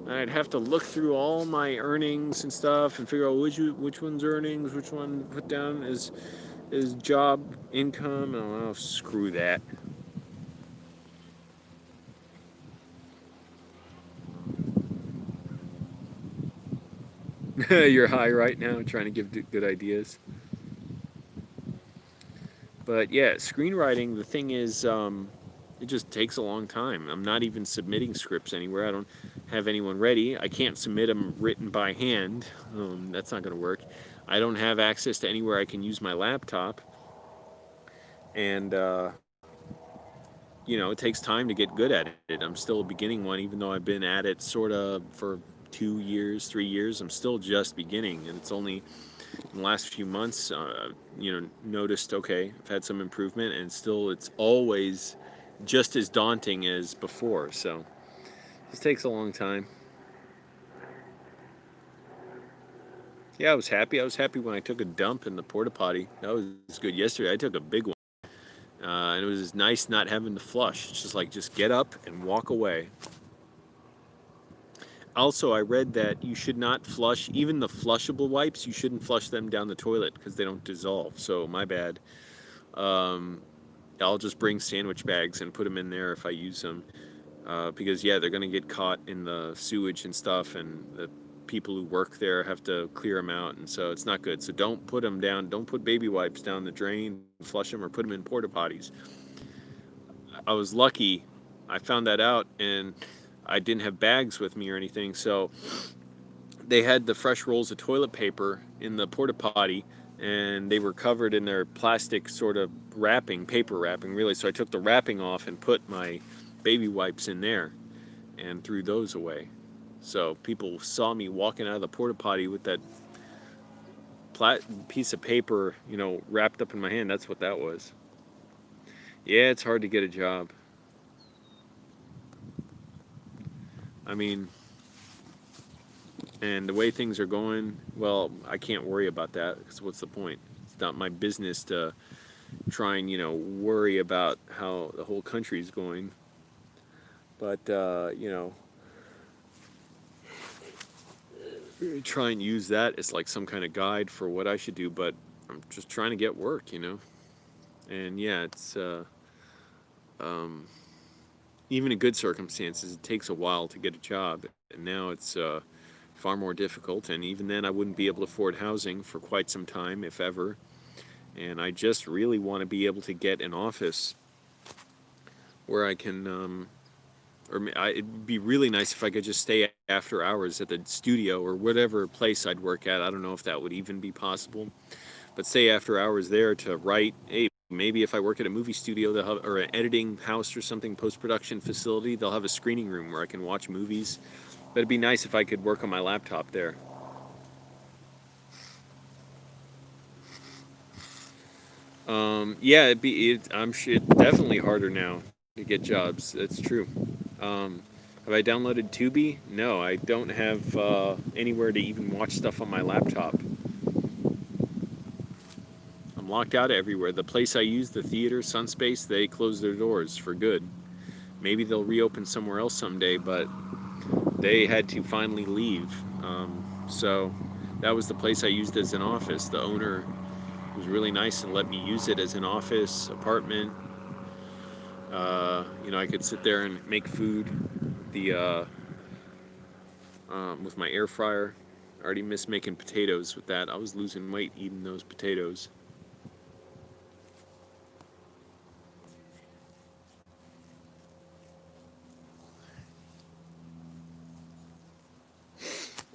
I'd have to look through all my earnings and stuff and figure out which one's earnings, which one put down as job income. Oh, screw that. You're high right now, trying to give good ideas. But yeah, screenwriting, the thing is, it just takes a long time. I'm not even submitting scripts anywhere. I don't have anyone ready. I can't submit them written by hand. That's not going to work. I don't have access to anywhere I can use my laptop. And, you know, it takes time to get good at it. I'm still a beginning one, even though I've been at it sort of for 2 years, 3 years. I'm still just beginning, and it's only in the last few months, you know, noticed, okay, I've had some improvement, and still it's always just as daunting as before. So this takes a long time. Yeah, I was happy. I was happy when I took a dump in the porta potty. That was good. Yesterday I took a big one, and it was nice not having to flush. It's just like, just get up and walk away. Also, I read that you should not flush, even the flushable wipes, you shouldn't flush them down the toilet because they don't dissolve. So my bad. I'll just bring sandwich bags and put them in there if I use them. Because, yeah, they're going to get caught in the sewage and stuff, and the people who work there have to clear them out, and so it's not good. So don't put them down. Don't put baby wipes down the drain, flush them, or put them in porta potties. I was lucky I found that out, and I didn't have bags with me or anything, so they had the fresh rolls of toilet paper in the porta potty, and they were covered in their plastic sort of wrapping, paper wrapping, really. So I took the wrapping off and put my baby wipes in there and threw those away. So people saw me walking out of the porta potty with that piece of paper, wrapped up in my hand. That's what that was. Yeah, it's hard to get a job. I mean, and the way things are going, well, I can't worry about that, because what's the point? It's not my business to try and, worry about how the whole country's going. But, try and use that as like some kind of guide for what I should do, but I'm just trying to get work, And yeah, it's even in good circumstances, it takes a while to get a job, and now it's far more difficult. And even then, I wouldn't be able to afford housing for quite some time, if ever. And I just really want to be able to get an office where I can, it'd be really nice if I could just stay after hours at the studio or whatever place I'd work at. I don't know if that would even be possible, but stay after hours there to write. Hey, maybe if I work at a movie studio, they'll have, or an editing house or something, post-production facility, they'll have a screening room where I can watch movies. But it'd be nice if I could work on my laptop there. Yeah, I'm sure it's definitely harder now to get jobs. That's true. Have I downloaded Tubi? No, I don't have anywhere to even watch stuff on my laptop. I'm locked out everywhere. The place I use, the theater, Sunspace, they closed their doors for good. Maybe they'll reopen somewhere else someday, but they had to finally leave. So that was the place I used as an office. The owner was really nice and let me use it as an office, apartment. I could sit there and make food. With my air fryer. I already miss making potatoes with that. I was losing weight eating those potatoes.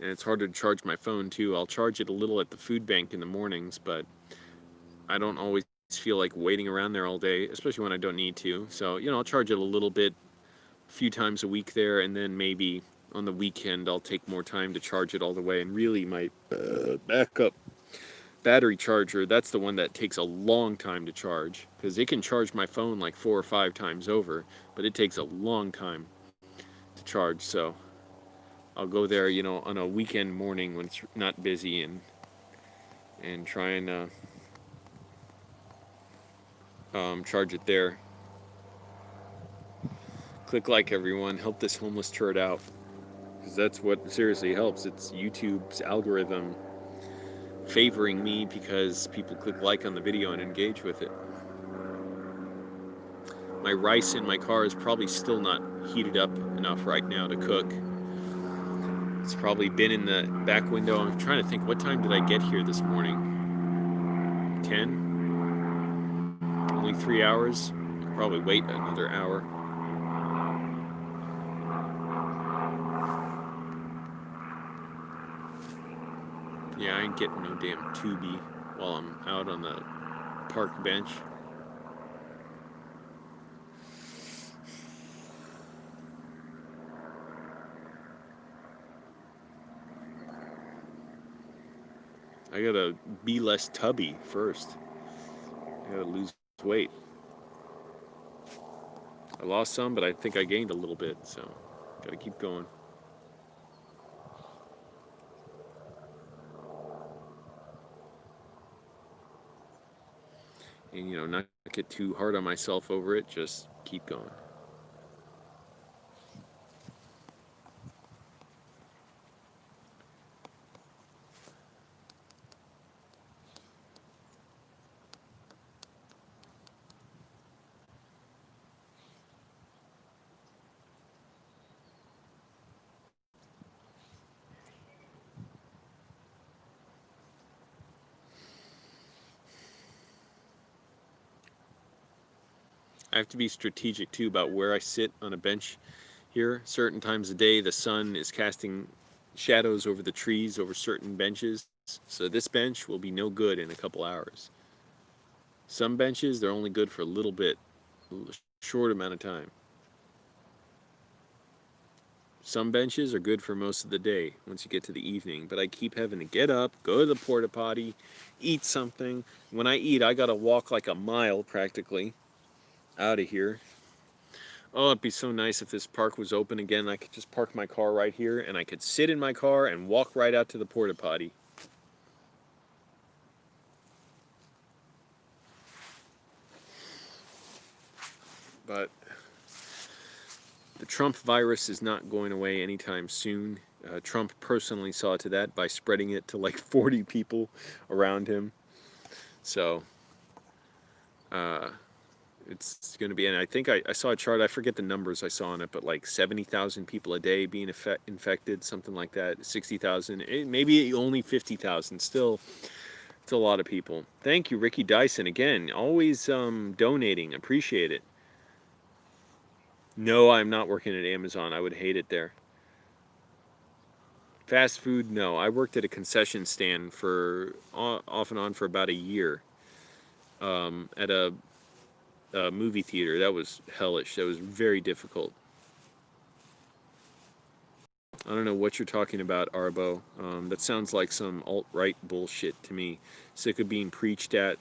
And it's harder to charge my phone too. I'll charge it a little at the food bank in the mornings, but I don't always feel like waiting around there all day, especially when I don't need to. So, I'll charge it a little bit, a few times a week there, and then maybe on the weekend I'll take more time to charge it all the way. And really, my backup battery charger, that's the one that takes a long time to charge, because it can charge my phone like 4 or 5 times over, but it takes a long time to charge. So I'll go there, on a weekend morning when it's not busy, and try and charge it there. Click like, everyone. Help this homeless turd out, because that's what seriously helps. It's YouTube's algorithm favoring me because people click like on the video and engage with it. My rice in my car is probably still not heated up enough right now to cook. It's probably been in the back window. I'm trying to think, what time did I get here this morning? 10? Only 3 hours? I'll probably wait another hour. Yeah, I ain't getting no damn Tubi while I'm out on the park bench. I gotta be less tubby first. I gotta lose weight. I lost some, but I think I gained a little bit, so gotta keep going. And, not get too hard on myself over it, just keep going. I have to be strategic too about where I sit on a bench here. Certain times of day, the sun is casting shadows over the trees over certain benches. So this bench will be no good in a couple hours. Some benches, they're only good for a little bit, a short amount of time. Some benches are good for most of the day once you get to the evening, but I keep having to get up, go to the porta potty, eat something. When I eat, I gotta walk like a mile practically out of here. Oh, it'd be so nice if this park was open again. I could just park my car right here and I could sit in my car and walk right out to the porta potty. But the Trump virus is not going away anytime soon. Trump personally saw to that by spreading it to like 40 people around him. So it's going to be, and I think I saw a chart, I forget the numbers I saw on it, but like 70,000 people a day being infected, something like that, 60,000, maybe only 50,000, still, it's a lot of people. Thank you, Ricky Dyson, again, always donating, appreciate it. No, I'm not working at Amazon, I would hate it there. Fast food, no, I worked at a concession stand for, off and on for about a year, at a movie theater. That was hellish. That was very difficult. I don't know what you're talking about, Arbo. That sounds like some alt-right bullshit to me. Sick of being preached at.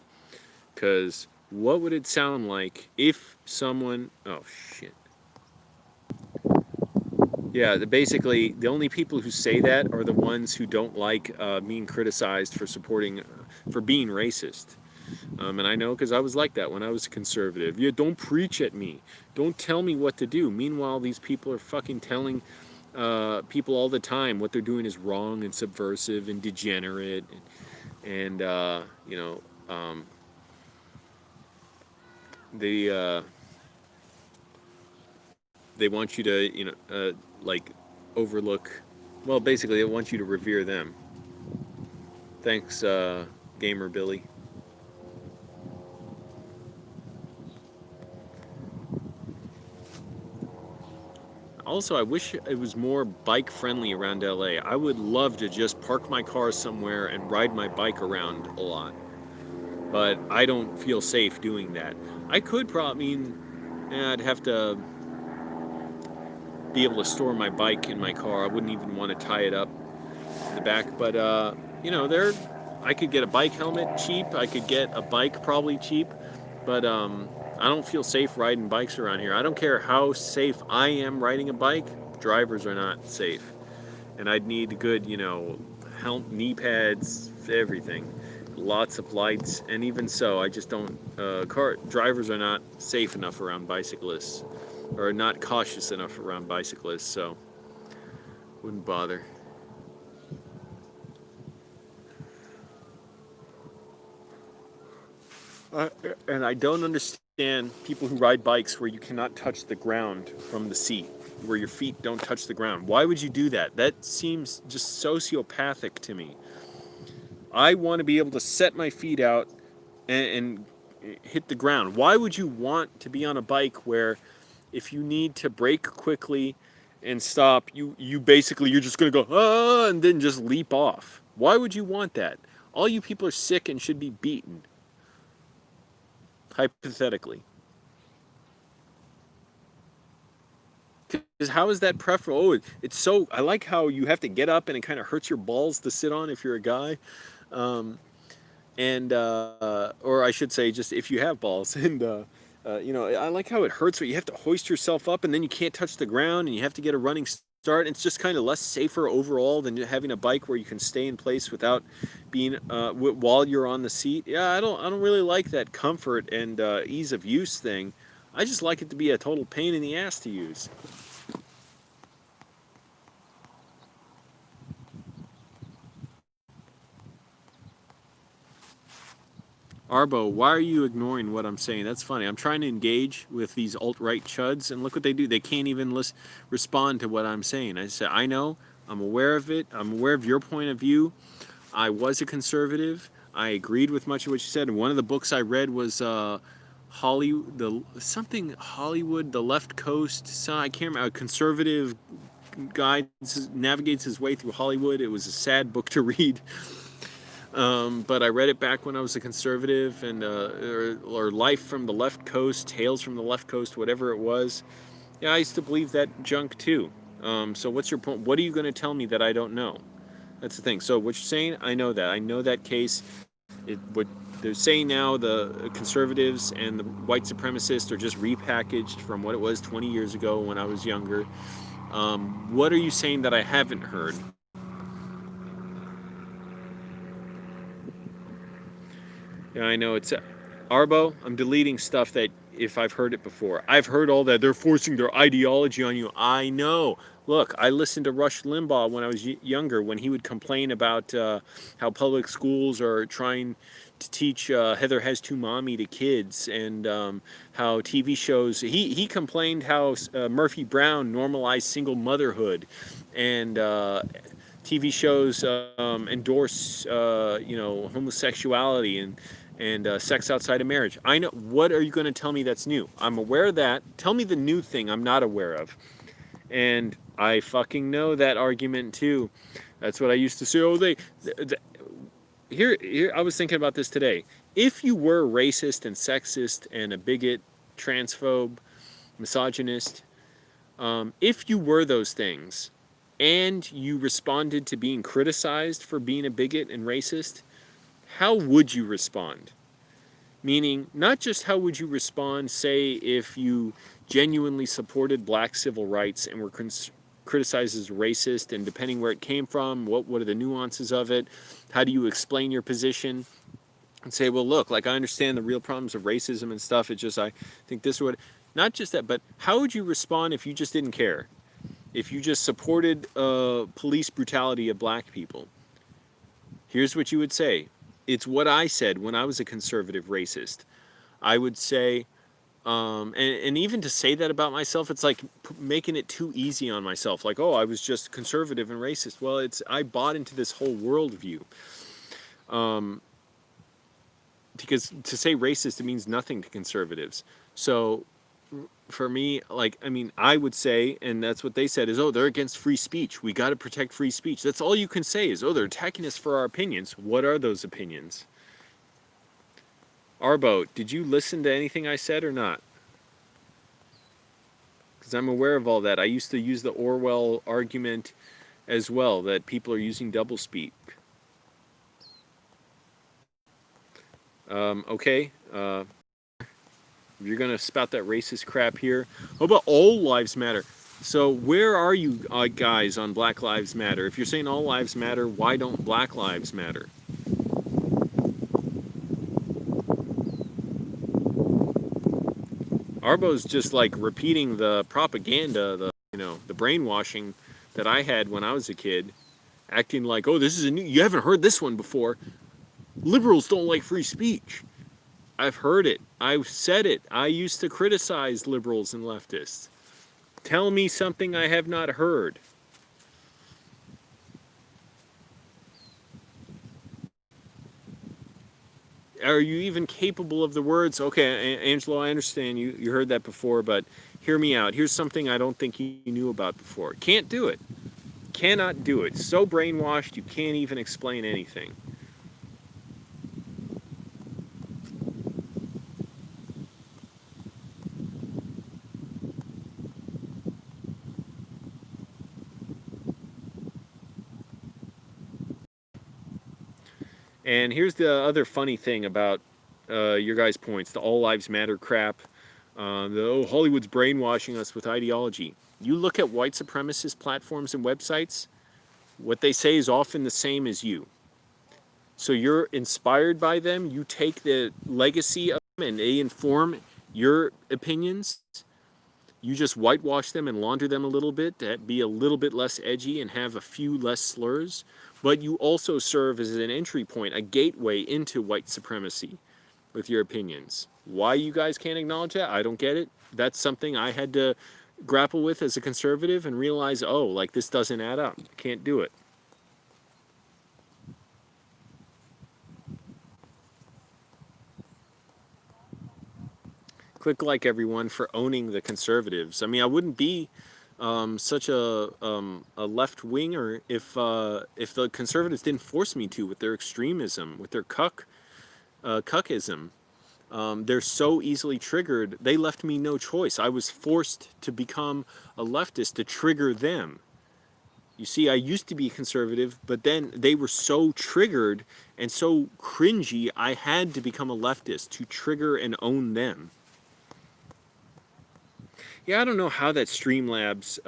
Because what would it sound like if someone... Oh, shit. Yeah, basically, the only people who say that are the ones who don't like being criticized for supporting... for being racist. And I know because I was like that when I was a conservative. Yeah, don't preach at me. Don't tell me what to do. Meanwhile, these people are fucking telling people all the time what they're doing is wrong and subversive and degenerate. And you know, they want you to, you know, like overlook... Well, basically, they want you to revere them. Thanks, Gamer Billy. Also, I wish it was more bike friendly around LA. I would love to just park my car somewhere and ride my bike around a lot. But I don't feel safe doing that. I could probably, I'd have to be able to store my bike in my car. I wouldn't even want to tie it up in the back. But, you know, I could get a bike helmet cheap. I could get a bike probably cheap. But, I don't feel safe riding bikes around here. I don't care how safe I am riding a bike, drivers are not safe. And I'd need good, you know, knee pads, everything. Lots of lights, and even so, I just don't, drivers are not safe enough around bicyclists, or not cautious enough around bicyclists, so wouldn't bother. And I don't understand people who ride bikes where you cannot touch the ground from the seat, where your feet don't touch the ground. Why would you do that? That seems just sociopathic to me. I want to be able to set my feet out and hit the ground. Why would you want to be on a bike where if you need to brake quickly and stop, you're just going to go, and then just leap off? Why would you want that? All you people are sick and should be beaten. Hypothetically. Because how is that preferable? Oh, it's so... I like how you have to get up and it kind of hurts your balls to sit on if you're a guy. Or I should say, just if you have balls. And, you know, I like how it hurts where you have to hoist yourself up and then you can't touch the ground and you have to get a running start. It's just kind of less safer overall than having a bike where you can stay in place without being while you're on the seat. Yeah, I don't really like that comfort and ease of use thing. I just like it to be a total pain in the ass to use. Arbo, why are you ignoring what I'm saying? That's funny. I'm trying to engage with these alt-right chuds, and look what they do. They can't even respond to what I'm saying. I said, I know, I'm aware of it. I'm aware of your point of view. I was a conservative. I agreed with much of what you said. And one of the books I read was Hollywood, the left coast. So I can't remember. A conservative guy navigates his way through Hollywood. It was a sad book to read. But I read it back when I was a conservative, and or Life from the Left Coast, Tales from the Left Coast, whatever it was. Yeah, I used to believe that junk too. So what's your point? What are you going to tell me that I don't know? That's the thing. So what you're saying, I know that. I know that case. What they're saying now, the conservatives and the white supremacists are just repackaged from what it was 20 years ago when I was younger. What are you saying that I haven't heard? Yeah, I know it's Arbo. I'm deleting stuff that if I've heard it before. I've heard all that. They're forcing their ideology on you. I know. Look, I listened to Rush Limbaugh when I was younger, when he would complain about how public schools are trying to teach Heather Has Two Mommy to kids, and how TV shows. He complained how Murphy Brown normalized single motherhood, and TV shows endorse homosexuality and sex outside of marriage. I know. What are you going to tell me that's new? I'm aware of that. Tell me the new thing I'm not aware of. And I fucking know that argument too. That's what I used to say. Oh, here. I was thinking about this today. If you were racist and sexist and a bigot, transphobe, misogynist, if you were those things, and you responded to being criticized for being a bigot and racist, how would you respond? Meaning, not just how would you respond, say, if you genuinely supported black civil rights and were criticized as racist, and depending where it came from, what are the nuances of it, how do you explain your position, and say, well, look, like I understand the real problems of racism and stuff, it's just I think this would, not just that, but how would you respond if you just didn't care? If you just supported police brutality of black people? Here's what you would say. It's what I said when I was a conservative racist. I would say, and even to say that about myself, it's like making it too easy on myself. Like, oh, I was just conservative and racist. Well, I bought into this whole worldview. Because to say racist, it means nothing to conservatives. So for me, like, I mean, I would say, and that's what they said, is, oh, they're against free speech. We got to protect free speech. That's all you can say is, oh, they're attacking us for our opinions. What are those opinions? Arbo, did you listen to anything I said or not? Because I'm aware of all that. I used to use the Orwell argument as well, that people are using doublespeak. Okay. If you're going to spout that racist crap here, how about all lives matter? So where are you guys on Black Lives Matter? If you're saying all lives matter, why don't Black Lives matter? Arbo's just like repeating the propaganda, the brainwashing that I had when I was a kid, acting like, oh, this is you haven't heard this one before. Liberals don't like free speech. I've heard it. I've said it. I used to criticize liberals and leftists. Tell me something I have not heard. Are you even capable of the words? Okay, Angelo, I understand you heard that before, but hear me out. Here's something I don't think you knew about before. Can't do it. Cannot do it. So brainwashed you can't even explain anything. And here's the other funny thing about your guys' points, the all lives matter crap, Hollywood's brainwashing us with ideology. You look at white supremacist platforms and websites, what they say is often the same as you. So you're inspired by them, you take the legacy of them, and they inform your opinions. You just whitewash them and launder them a little bit to be a little bit less edgy and have a few less slurs. But you also serve as an entry point, a gateway into white supremacy with your opinions. Why you guys can't acknowledge that, I don't get it. That's something I had to grapple with as a conservative and realize, oh, like this doesn't add up. Can't do it. Click like everyone for owning the conservatives. I mean, I wouldn't be such a left winger if the conservatives didn't force me to with their extremism, with their cuckism. They're so easily triggered. They left me no choice. I was forced to become a leftist to trigger them. You see, I used to be conservative, but then they were so triggered and so cringy, I had to become a leftist to trigger and own them. Yeah, I don't know how that Streamlabs,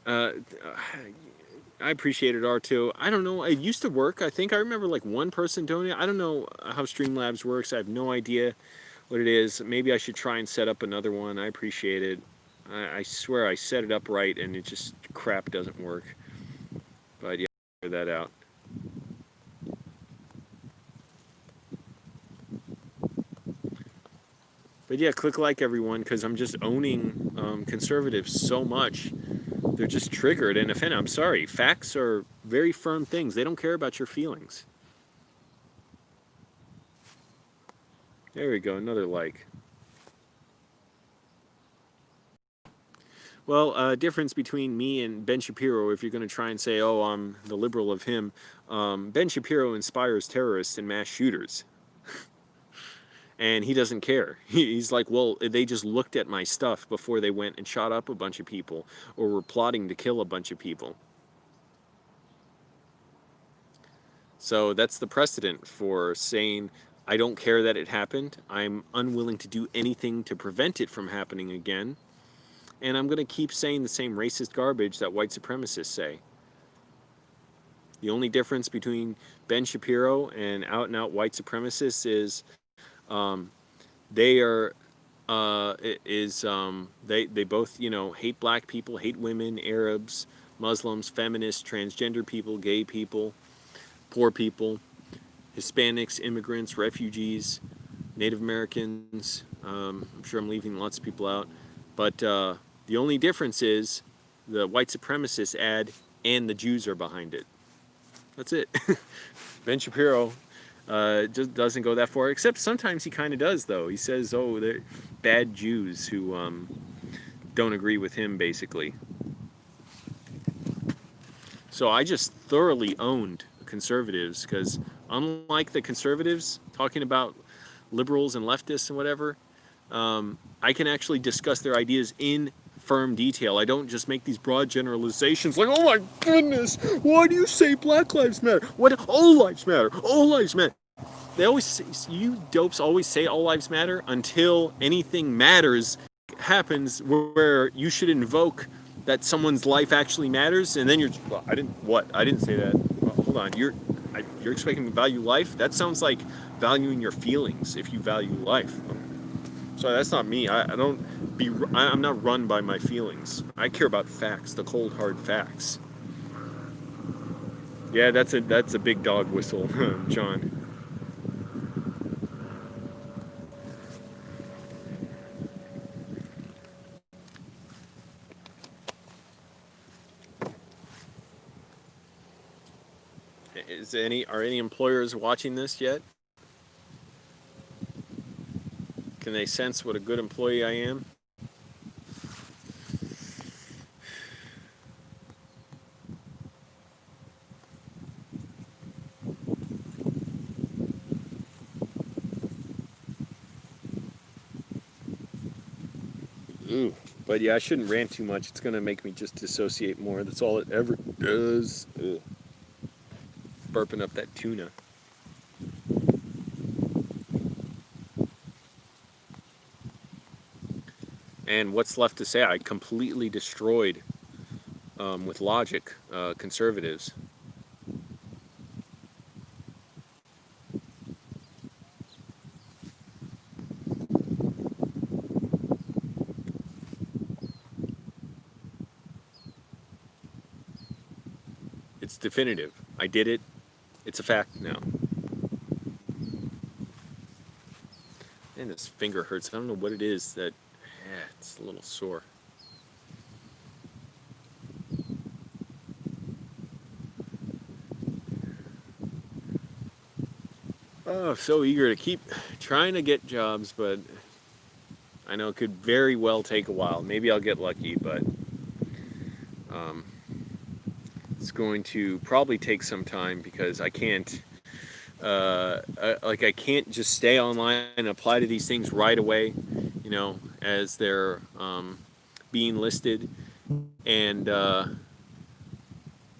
I appreciate it, R2. I don't know, it used to work. I think I remember like one person donating. I don't know how Streamlabs works. I have no idea what it is. Maybe I should try and set up another one. I appreciate it. I swear I set it up right and it just crap doesn't work. But yeah, figure that out. But yeah, click like everyone because I'm just owning conservatives so much. They're just triggered and offended. I'm sorry. Facts are very firm things. They don't care about your feelings. There we go. Another like. Well, difference between me and Ben Shapiro, if you're going to try and say, oh, I'm the liberal of him, Ben Shapiro inspires terrorists and mass shooters. And he doesn't care. He's like, well, they just looked at my stuff before they went and shot up a bunch of people or were plotting to kill a bunch of people. So that's the precedent for saying, I don't care that it happened. I'm unwilling to do anything to prevent it from happening again. And I'm going to keep saying the same racist garbage that white supremacists say. The only difference between Ben Shapiro and out-and-out white supremacists is they are they both, you know, hate black people, hate women, Arabs, Muslims, feminists, transgender people, gay people, poor people, Hispanics, immigrants, refugees, Native Americans. I'm sure I'm leaving lots of people out, but the only difference is the white supremacists add, and the Jews are behind it. That's it. Ben Shapiro just doesn't go that far, except sometimes he kind of does, though. He says, oh, they're bad Jews who don't agree with him, basically. So I just thoroughly owned conservatives, because unlike the conservatives talking about liberals and leftists and whatever, I can actually discuss their ideas in firm detail. I don't just make these broad generalizations like, oh my goodness, why do you say Black Lives Matter? What, all lives matter, all lives matter. They always say, you dopes always say all lives matter until anything matters happens where you should invoke that someone's life actually matters, and then you're, well, I didn't say that. Well, hold on, you're expecting me to value life? That sounds like valuing your feelings if you value life. Sorry, that's not me. I'm not run by my feelings. I care about facts, the cold hard facts. Yeah, that's a big dog whistle, John. Are any employers watching this yet? Can they sense what a good employee I am? Ooh, but yeah, I shouldn't rant too much. It's gonna make me just dissociate more. That's all it ever does. Ugh. Burping up that tuna. And what's left to say? I completely destroyed, with logic, conservatives. It's definitive. I did it. It's a fact now. And this finger hurts. I don't know what it is that, yeah, it's a little sore. Oh, so eager to keep trying to get jobs, but I know it could very well take a while. Maybe I'll get lucky, but um, it's going to probably take some time because I can't, I can't just stay online and apply to these things right away, as they're being listed. And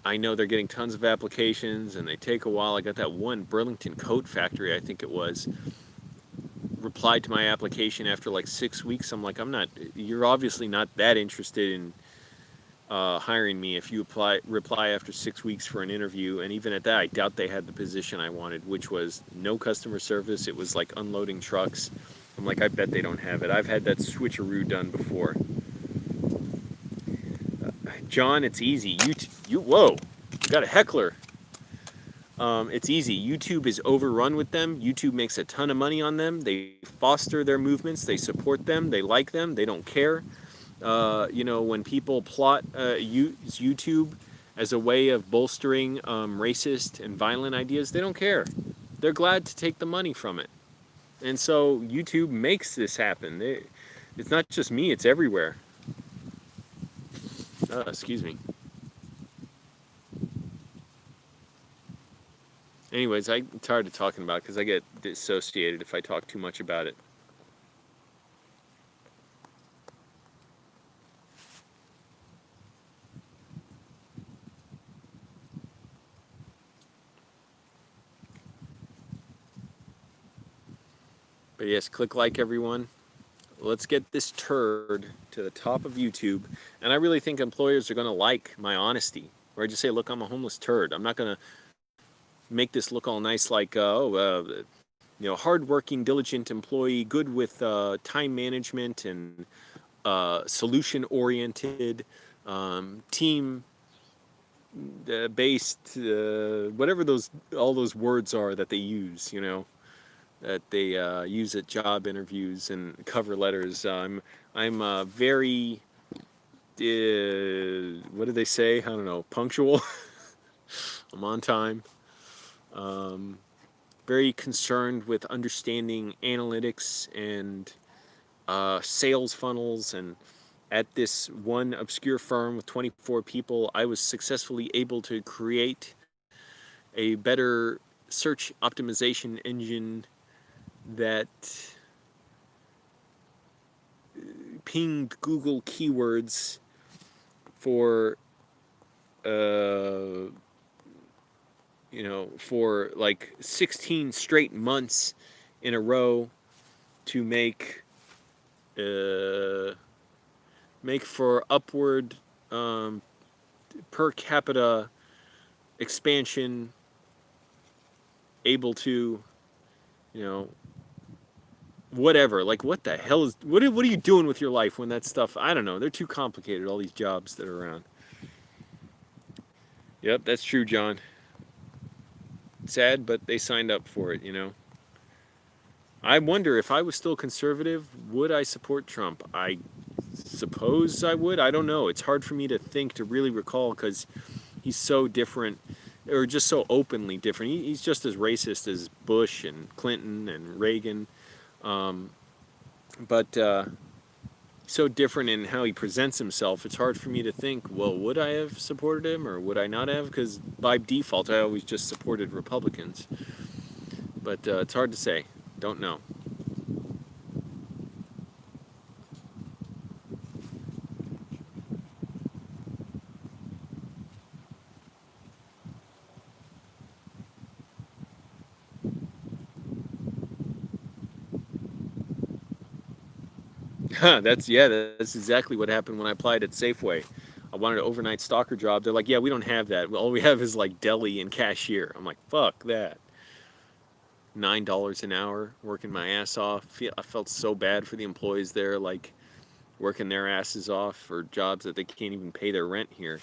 I know they're getting tons of applications and they take a while. I got that one Burlington coat factory, I think it was, replied to my application after like 6 weeks. I'm like, you're obviously not that interested in hiring me if you reply after 6 weeks for an interview. And even at that, I doubt they had the position I wanted, which was no customer service. It was like unloading trucks. I'm like, I bet they don't have it. I've had that switcheroo done before. John, it's easy. Whoa, you got a heckler. It's easy. YouTube is overrun with them. YouTube makes a ton of money on them. They foster their movements. They support them. They like them. They don't care. When people use YouTube as a way of bolstering racist and violent ideas, they don't care. They're glad to take the money from it. And so YouTube makes this happen. It's not just me. It's everywhere. Excuse me. Anyways, I'm tired of talking about it because I get dissociated if I talk too much about it. But yes, click like, everyone. Let's get this turd to the top of YouTube. And I really think employers are going to like my honesty. Where I just say, look, I'm a homeless turd. I'm not going to make this look all nice like, hardworking, diligent employee, good with time management and solution-oriented, team-based, whatever all those words are that they use, that they use at job interviews and cover letters. I'm very, what do they say? I don't know, punctual. I'm on time. Very concerned with understanding analytics and sales funnels. And at this one obscure firm with 24 people, I was successfully able to create a better search optimization engine that pinged Google keywords for for like 16 straight months in a row to make for upward per capita expansion, able to, whatever. Like, what the hell what are you doing with your life when that stuff, I don't know, they're too complicated, all these jobs that are around. Yep, that's true, John. Sad, but they signed up for it, I wonder if I was still conservative, would I support Trump? I suppose I would. I don't know. It's hard for me to really recall because he's so different, or just so openly different. He's just as racist as Bush and Clinton and Reagan, but so different in how he presents himself. It's hard for me to think, well, would I have supported him or would I not have? Because by default, I always just supported Republicans. But it's hard to say. Don't know. That's exactly what happened when I applied at Safeway. I wanted an overnight stalker job. They're like, yeah, we don't have that. All we have is like deli and cashier. I'm like, fuck that. $9 an hour, working my ass off. I felt so bad for the employees there, like working their asses off for jobs that they can't even pay their rent here.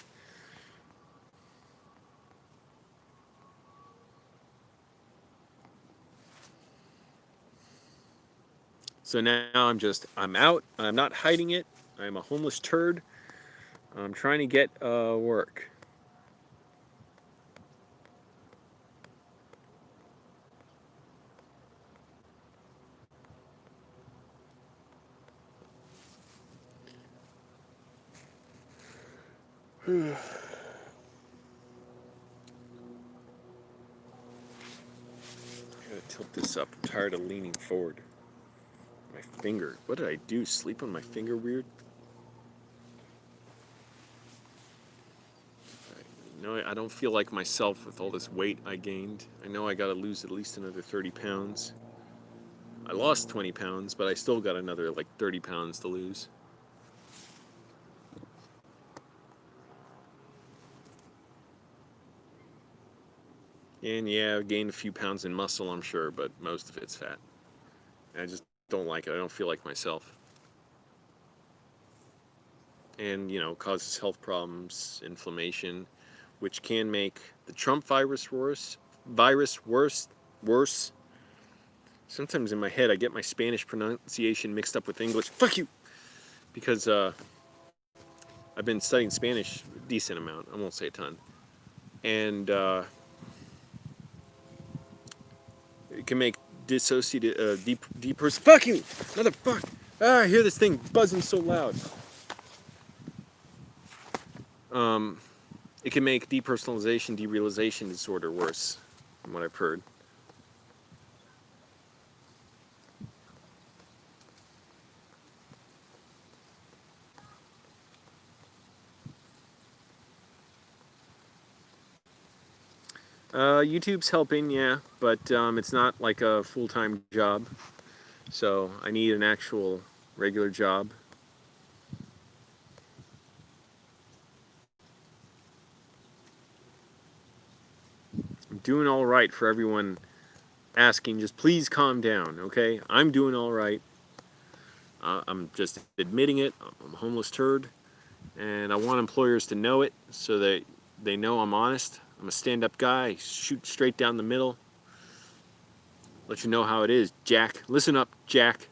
So now I'm out. I'm not hiding it. I'm a homeless turd. I'm trying to get work. Gotta tilt this up. I'm tired of leaning forward. My finger. What did I do? Sleep on my finger weird? No, I don't feel like myself with all this weight I gained. I know I gotta lose at least another 30 pounds. I lost 20 pounds, but I still got another like 30 pounds to lose. And yeah, I've gained a few pounds in muscle, I'm sure, but most of it's fat. I just don't like it. I don't feel like myself. And, you know, causes health problems, inflammation, which can make the Trump virus worse. Sometimes in my head I get my Spanish pronunciation mixed up with English. Fuck you! Because I've been studying Spanish a decent amount. I won't say a ton. And it can make dissociative, fuck you! Motherfucker! Ah, I hear this thing buzzing so loud. It can make depersonalization, derealization disorder worse, from what I've heard. YouTube's helping, yeah, but it's not like a full-time job, so I need an actual regular job. I'm doing all right for everyone asking, just please calm down, okay? I'm doing all right. I'm just admitting it. I'm a homeless turd, and I want employers to know it so that they know I'm honest. I'm a stand-up guy, shoot straight down the middle. Let you know how it is, Jack. Listen up, Jack.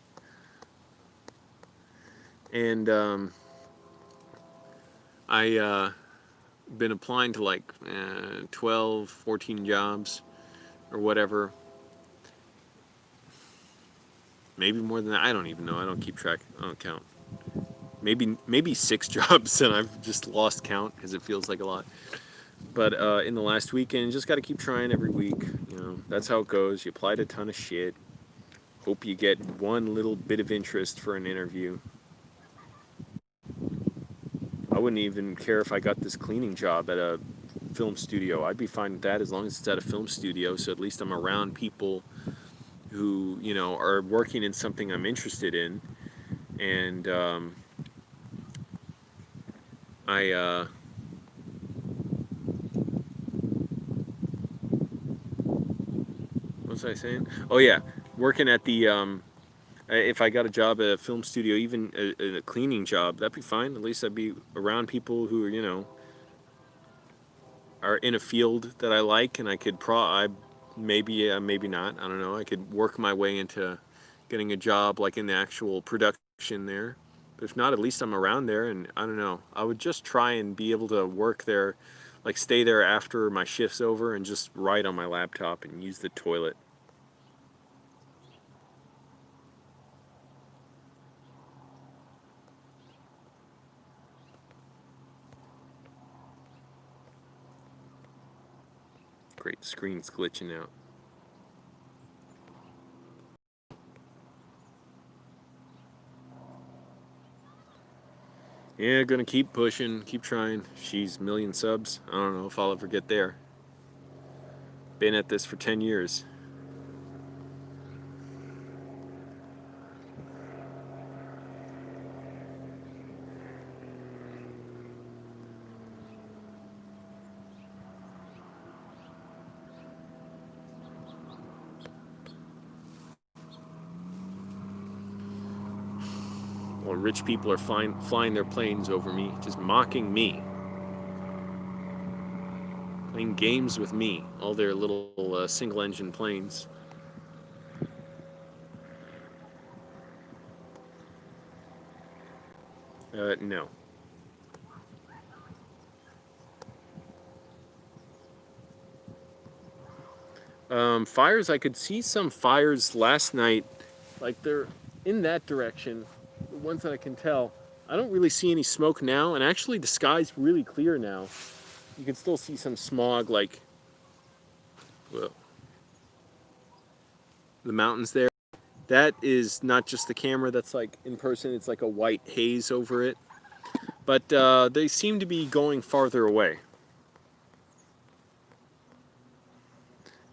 And I been applying to like 12, 14 jobs or whatever. Maybe more than that. I don't even know. I don't keep track. I don't count. Maybe 6 jobs, and I've just lost count because it feels like a lot. But in the last weekend, just got to keep trying every week. You know, that's how it goes. You applied a ton of shit. Hope you get one little bit of interest for an interview. I wouldn't even care if I got this cleaning job at a film studio. I'd be fine with that as long as it's at a film studio, so at least I'm around people who, you know, are working in something I'm interested in. And what was I saying? Oh yeah, working at the if I got a job at a film studio, even a cleaning job, that'd be fine. At least I'd be around people who are, you know, are in a field that I like, and I could maybe not. I don't know. I could work my way into getting a job like in the actual production there. But if not, at least I'm around there, and I don't know. I would just try and be able to work there, like stay there after my shift's over and just write on my laptop and use the toilet. Great, the screen's glitching out. Yeah, gonna keep pushing, keep trying. She's 1,000,000 subs. I don't know if I'll ever get there. Been at this for 10 years. While rich people are flying their planes over me, just mocking me. Playing games with me, all their little single-engine planes. No. Fires, I could see some fires last night, like they're in that direction, the ones that I can tell. I don't really see any smoke now, and actually the sky's really clear now. You can still see some smog, like, well, the mountains there. That is not just the camera, that's like in person, it's like a white haze over it. But they seem to be going farther away.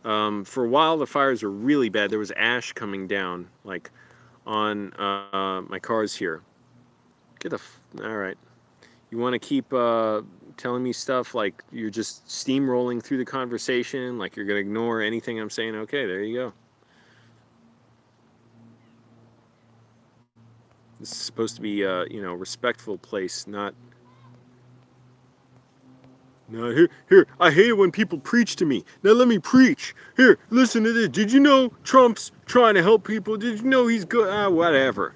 For a while the fires were really bad. There was ash coming down, like on my cars here. All right. You want to keep telling me stuff like you're just steamrolling through the conversation, like you're going to ignore anything I'm saying? Okay, there you go. This is supposed to be a, you know, respectful place, not... No, here, I hate it when people preach to me. Now let me preach. Here, listen to this. Did you know Trump's trying to help people? Did you know he's good? Ah, whatever.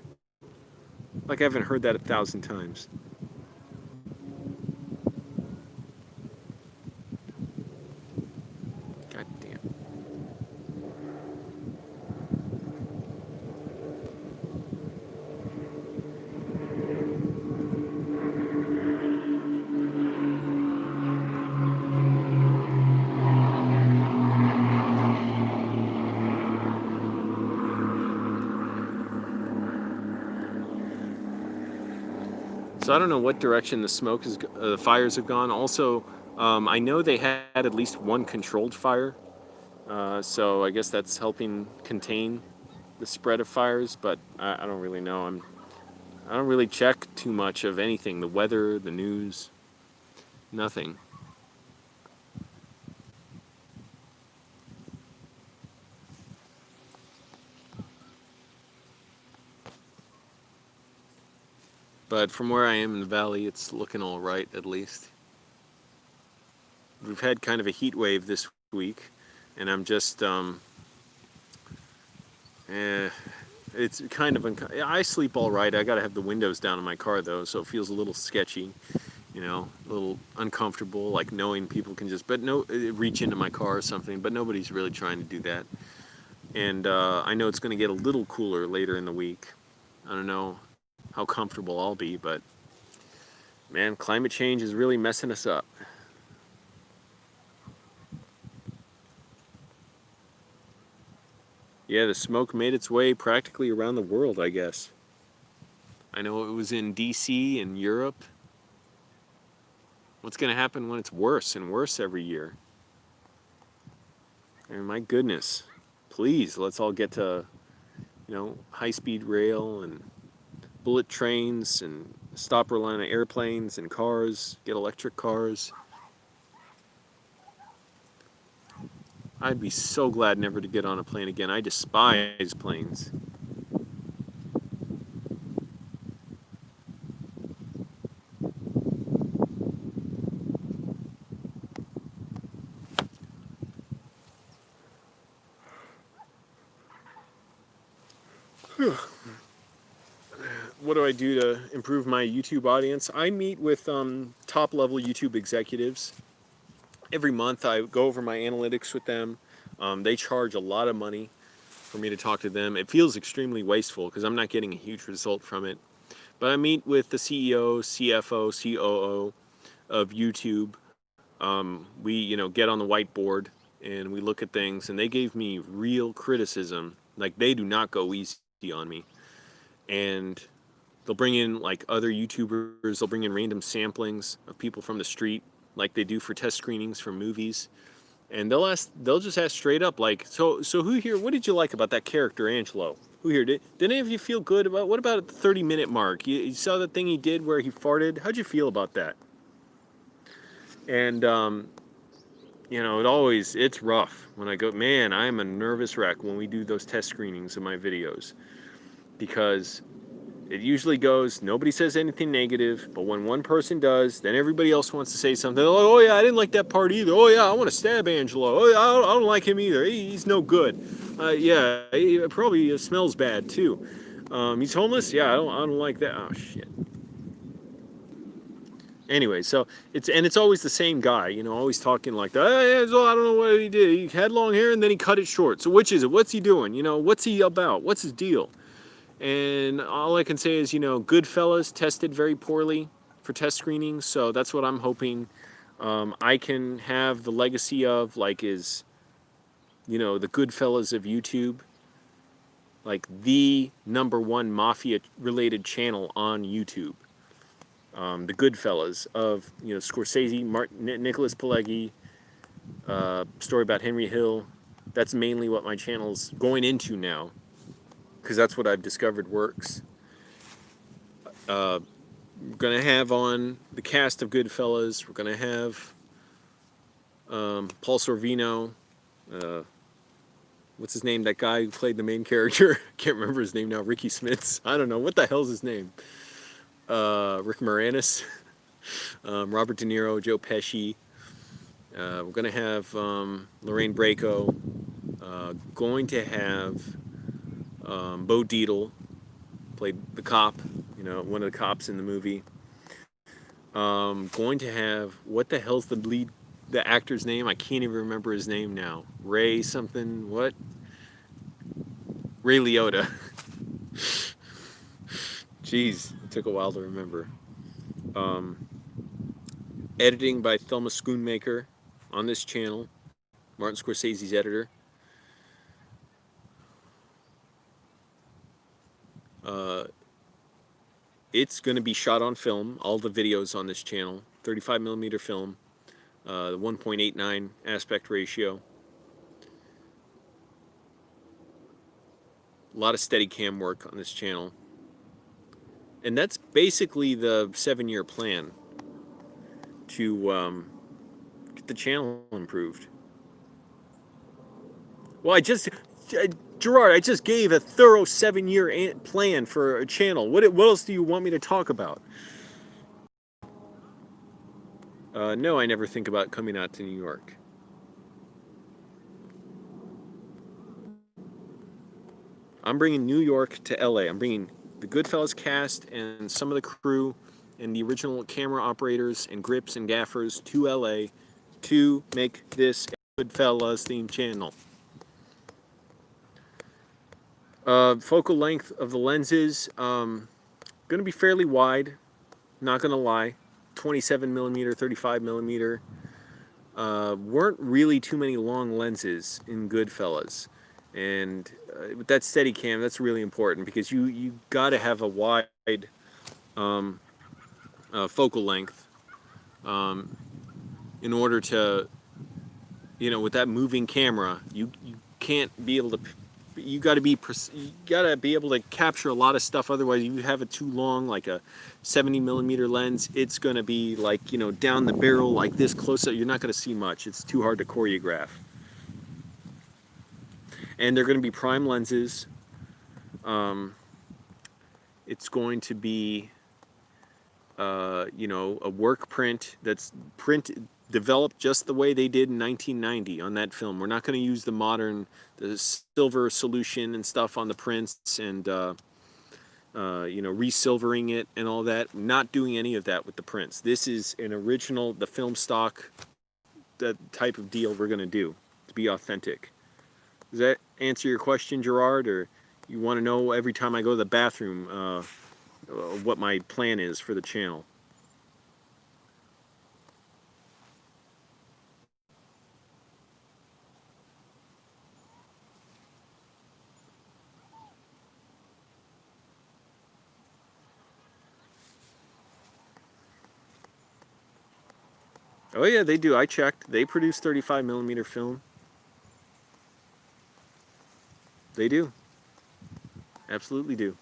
Like I haven't heard that 1,000 times. God damn. So I don't know what direction the smoke is, the fires have gone. Also, I know they had at least one controlled fire, so I guess that's helping contain the spread of fires. But I don't really know. I don't really check too much of anything. The weather, the news, nothing. But from where I am in the valley, it's looking all right, at least. We've had kind of a heat wave this week, and I'm just, it's kind of, I sleep all right. I gotta have the windows down in my car though, so it feels a little sketchy, you know, a little uncomfortable, like knowing people can just, reach into my car or something, but nobody's really trying to do that. And I know it's gonna get a little cooler later in the week. I don't know how comfortable I'll be, but man, climate change is really messing us up. Yeah, the smoke made its way practically around the world, I guess. I know it was in DC and Europe. What's going to happen when it's worse and worse every year? And my goodness, please, let's all get to, you know, high-speed rail and bullet trains and stop relying on airplanes and cars, get electric cars. I'd be so glad never to get on a plane again. I despise planes. What do I do to improve my YouTube audience? I meet with top-level YouTube executives. Every month I go over my analytics with them. They charge a lot of money for me to talk to them. It feels extremely wasteful because I'm not getting a huge result from it. But I meet with the CEO, CFO, COO of YouTube. We, you know, get on the whiteboard and we look at things, and they gave me real criticism. Like, they do not go easy on me. And they'll bring in like other YouTubers, they'll bring in random samplings of people from the street, like they do for test screenings for movies. And they'll just ask straight up, like, so who here, what did you like about that character, Angelo? Who here, did any of you feel good about, what about at the 30-minute mark? You saw the thing he did where he farted? How'd you feel about that? And, you know, it's rough when I go, man, I'm a nervous wreck when we do those test screenings of my videos. Because it usually goes, nobody says anything negative, but when one person does, then everybody else wants to say something. Oh yeah, I didn't like that part either. Oh yeah, I want to stab Angelo. Oh yeah, I don't like him either. He's no good. Yeah, he probably smells bad too. He's homeless. Yeah, I don't like that. Oh shit. Anyway, so it's always the same guy, you know, always talking like that. Hey, Angelo, I don't know what he did. He had long hair and then he cut it short. So which is it? What's he doing? You know, what's he about? What's his deal? And all I can say is, you know, Goodfellas tested very poorly for test screenings, so that's what I'm hoping I can have the legacy of, like, is, you know, the Goodfellas of YouTube, like the #1 mafia-related channel on YouTube. The Goodfellas of, you know, Scorsese, Nicholas Pileggi, story about Henry Hill. That's mainly what my channel's going into now, because that's what I've discovered works. We're gonna have on the cast of Goodfellas. We're gonna have Paul Sorvino. What's his name? That guy who played the main character. Can't remember his name now. Ricky Smits. I don't know. What the hell's his name? Rick Moranis. Robert De Niro. Joe Pesci. We're gonna have Lorraine Bracco. Going to have Bo Dietl, played the cop. You know, one of the cops in the movie. Going to have, what the hell's the actor's name? I can't even remember his name now. Ray something, what? Ray Liotta. Jeez, it took a while to remember. Editing by Thelma Schoonmaker on this channel. Martin Scorsese's editor. It's going to be shot on film, all the videos on this channel. 35mm film, the 1.89 aspect ratio. A lot of Steadicam work on this channel. And that's basically the 7-year plan to get the channel improved. Well, Gerard, I just gave a thorough 7-year plan for a channel. What else do you want me to talk about? No, I never think about coming out to New York. I'm bringing New York to LA. I'm bringing the Goodfellas cast and some of the crew and the original camera operators and grips and gaffers to LA to make this Goodfellas themed channel. Focal length of the lenses, going to be fairly wide, not going to lie. 27mm, 35mm. Weren't really too many long lenses in Goodfellas. And with that Steadicam, that's really important, because you got to have a wide focal length in order to, you know, with that moving camera, you can't be able to. You got to be able to capture a lot of stuff. Otherwise, if you have it too long, like a 70mm lens, it's going to be like, you know, down the barrel like this close up. You're not going to see much. It's too hard to choreograph. And they're going to be prime lenses. It's going to be, you know, a work print that's developed just the way they did in 1990 on that film. We're not going to use the silver solution and stuff on the prints and, you know, resilvering it and all that. Not doing any of that with the prints. This is an original, the film stock, that type of deal we're going to do to be authentic. Does that answer your question, Gerard? Or you want to know every time I go to the bathroom what my plan is for the channel? Oh yeah, they do. I checked. They produce 35mm film. They do. Absolutely do.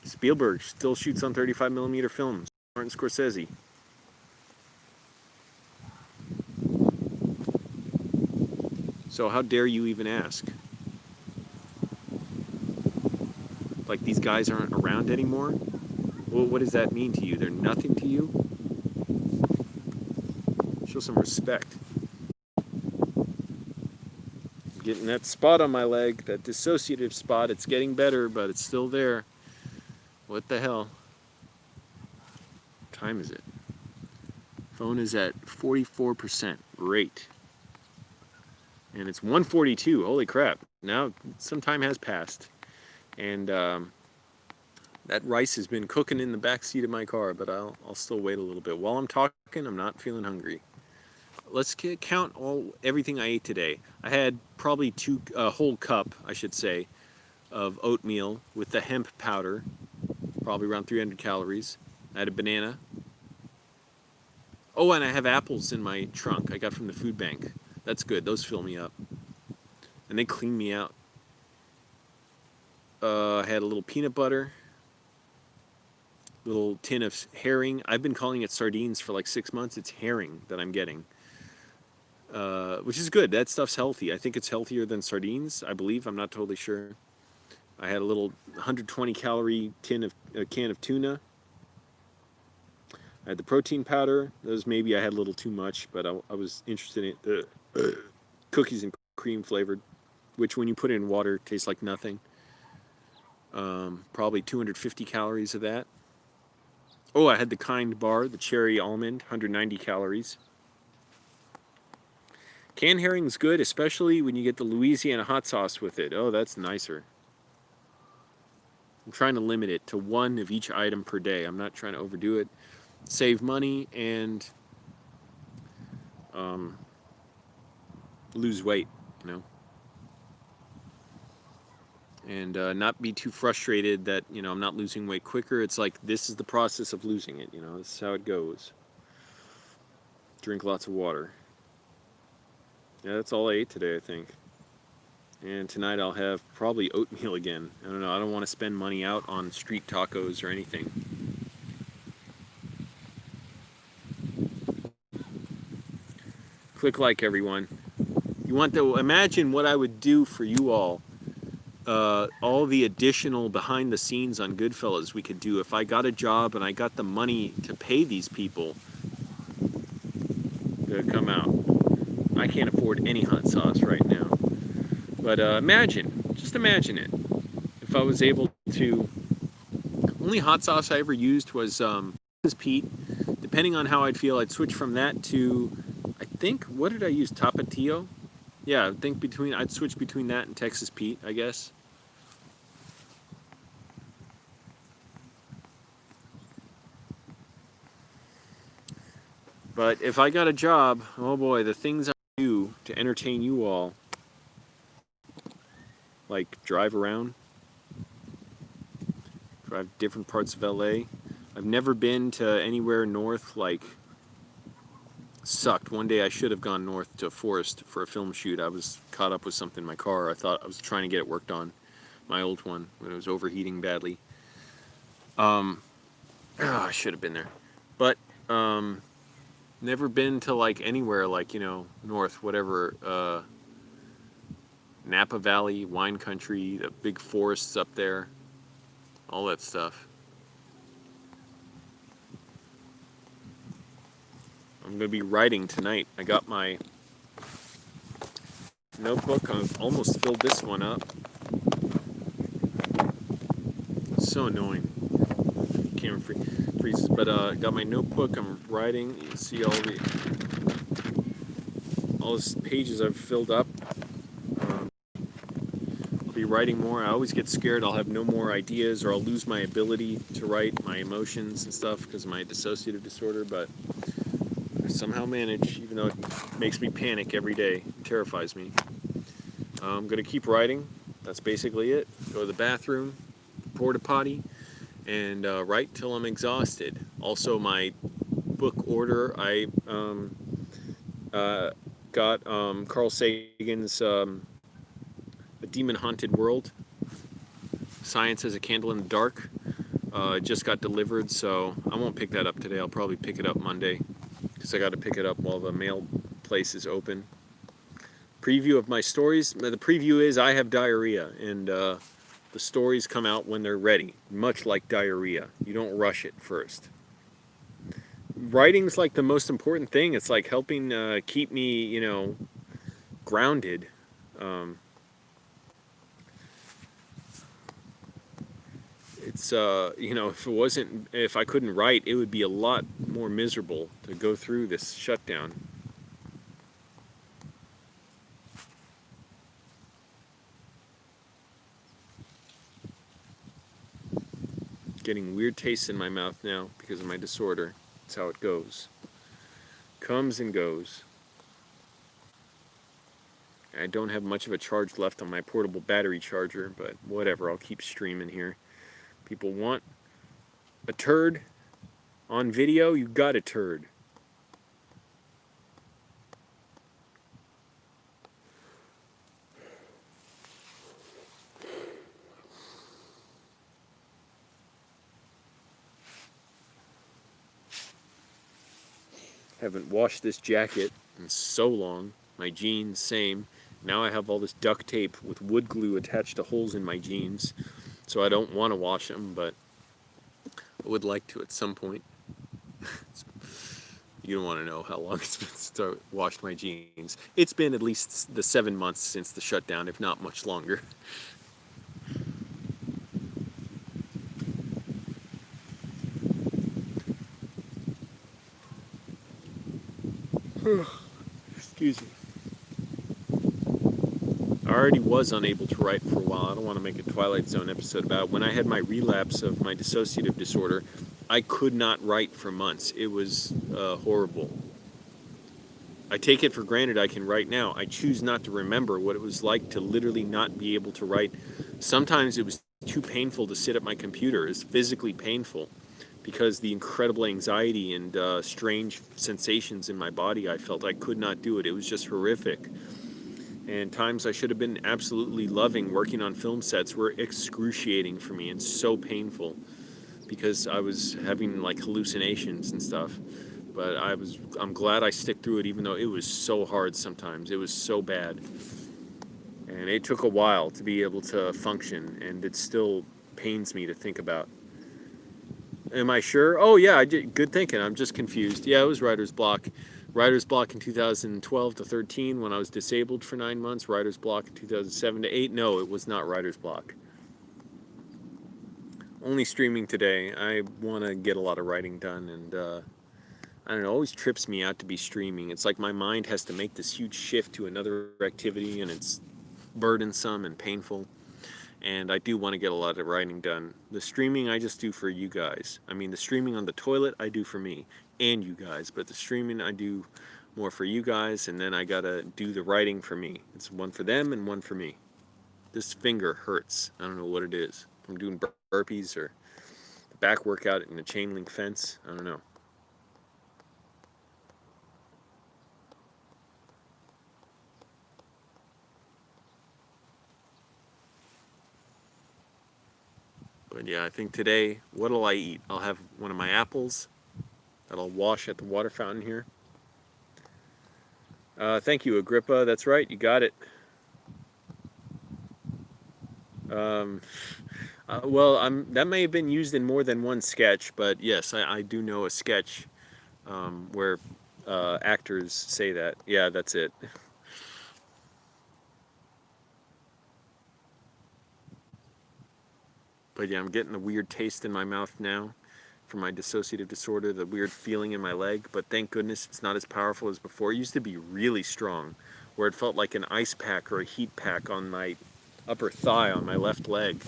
Spielberg still shoots on 35mm film. Martin Scorsese. So how dare you even ask? Like these guys aren't around anymore? Well, what does that mean to you? They're nothing to you? Show some respect. I'm getting that spot on my leg, that dissociative spot. It's getting better, but it's still there. What the hell? What time is it? Phone is at 44%. Great. And it's 1:42. Holy crap. Now some time has passed. And that rice has been cooking in the back seat of my car, but I'll still wait a little bit. While I'm talking, I'm not feeling hungry. Let's count everything I ate today. I had probably a whole cup, I should say, of oatmeal with the hemp powder, probably around 300 calories. I had a banana. Oh, and I have apples in my trunk I got from the food bank. That's good. Those fill me up. And they clean me out. I had a little peanut butter, little tin of herring. I've been calling it sardines for like 6 months. It's herring that I'm getting, which is good. That stuff's healthy. I think it's healthier than sardines, I believe. I'm not totally sure. I had a little 120 calorie can of tuna. I had the protein powder. Those maybe I had a little too much, but I was interested in the cookies and cream flavored, which when you put it in water tastes like nothing. Probably 250 calories of that. Oh, I had the Kind bar, the cherry almond, 190 calories. Canned herring's good, especially when you get the Louisiana hot sauce with it. Oh, that's nicer. I'm trying to limit it to one of each item per day. I'm not trying to overdo it. Save money and lose weight, you know. And not be too frustrated that, you know, I'm not losing weight quicker. It's like, this is the process of losing it, you know. This is how it goes. Drink lots of water. Yeah, that's all I ate today, I think. And tonight I'll have probably oatmeal again. I don't know, I don't want to spend money out on street tacos or anything. Click like, everyone. You want to imagine what I would do for you all the additional behind the scenes on Goodfellas we could do if I got a job and I got the money to pay these people to come out. I can't afford any hot sauce right now. But just imagine it. If I was able to, only hot sauce I ever used was Pete. Depending on how I'd feel, I'd switch from that to, I think, what did I use? Tapatio? Yeah, I think I'd switch between that and Texas Pete, I guess. But if I got a job, oh boy, the things I do to entertain you all, like drive different parts of LA. I've never been to anywhere north, like, sucked. One day I should have gone north to Forest for a film shoot. I was caught up with something in my car. I thought I was trying to get it worked on, my old one, when it was overheating badly. I should have been there. But, never been to, like, anywhere, like, you know, north, whatever, Napa Valley, wine country, the big forests up there, all that stuff. I'm going to be writing tonight. I got my notebook. I've almost filled this one up. So annoying. Camera freezes. But got my notebook. I'm writing. You can see all these pages I've filled up. I'll be writing more. I always get scared I'll have no more ideas or I'll lose my ability to write, my emotions and stuff because of my dissociative disorder. But I somehow manage, even though it makes me panic every day. It terrifies me. I'm going to keep writing. That's basically it. Go to the bathroom, porta potty, and write till I'm exhausted. Also, my book order, I got Carl Sagan's A Demon Haunted World, Science as a Candle in the Dark. It just got delivered, so I won't pick that up today. I'll probably pick it up Monday, because I got to pick it up while the mail place is open. Preview of my stories. The preview is I have diarrhea, and the stories come out when they're ready, much like diarrhea. You don't rush it first. Writing's like the most important thing. It's like helping keep me, you know, grounded. It's, you know, if I couldn't write, it would be a lot more miserable to go through this shutdown. getting weird tastes in my mouth now because of my disorder. That's how it goes. Comes and goes. I don't have much of a charge left on my portable battery charger, but whatever, I'll keep streaming here. People want a turd on video, you got a turd. Haven't washed this jacket in so long. My jeans, same. Now I have all this duct tape with wood glue attached to holes in my jeans. So I don't want to wash them, but I would like to at some point. You don't want to know how long it's been since I washed my jeans. It's been at least the 7 months since the shutdown, if not much longer. Excuse me. I already was unable to write for a while. I don't want to make a Twilight Zone episode about it. When I had my relapse of my dissociative disorder, I could not write for months. It was horrible. I take it for granted I can write now. I choose not to remember what it was like to literally not be able to write. Sometimes it was too painful to sit at my computer. It's physically painful because the incredible anxiety and strange sensations in my body I felt. I could not do it. It was just horrific. And times I should have been absolutely loving working on film sets were excruciating for me and so painful because I was having like hallucinations and stuff. But I'm glad I stick through it, even though it was so hard sometimes. It was so bad. And it took a while to be able to function, and it still pains me to think about. Am I sure? Oh yeah, I did. Good thinking. I'm just confused. Yeah, it was writer's block. Writer's block in 2012 to 13 when I was disabled for 9 months. Writer's block in 2007 to 8. No, it was not writer's block. Only streaming today. I want to get a lot of writing done, and I don't know, it always trips me out to be streaming. It's like my mind has to make this huge shift to another activity, and it's burdensome and painful. And I do want to get a lot of writing done. The streaming I just do for you guys. I mean, the streaming on the toilet I do for me and you guys, but the streaming I do more for you guys, and then I gotta do the writing for me. It's one for them and one for me. This finger hurts. I don't know what it is. I'm doing burpees or the back workout in a chain link fence. I don't know. But yeah, I think today, what'll I eat? I'll have one of my apples that I'll wash at the water fountain here. Thank you, Agrippa. That's right, you got it. Well, that may have been used in more than one sketch, but yes, I do know a sketch where actors say that. Yeah, that's it. But yeah, I'm getting the weird taste in my mouth now from my dissociative disorder, the weird feeling in my leg, but thank goodness it's not as powerful as before. It used to be really strong, where it felt like an ice pack or a heat pack on my upper thigh on my left leg.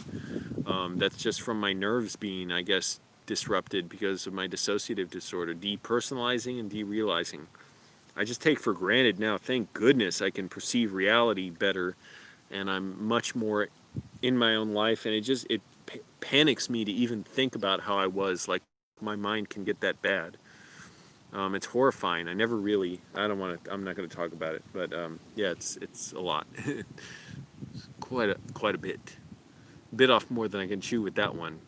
That's just from my nerves being, I guess, disrupted because of my dissociative disorder, depersonalizing and derealizing. I just take for granted now, thank goodness I can perceive reality better, and I'm much more in my own life, and it panics me to even think about how I was, like my mind can get that bad. It's horrifying. I never really, I'm not going to talk about it, but yeah, it's a lot. quite a bit. Bit off more than I can chew with that one.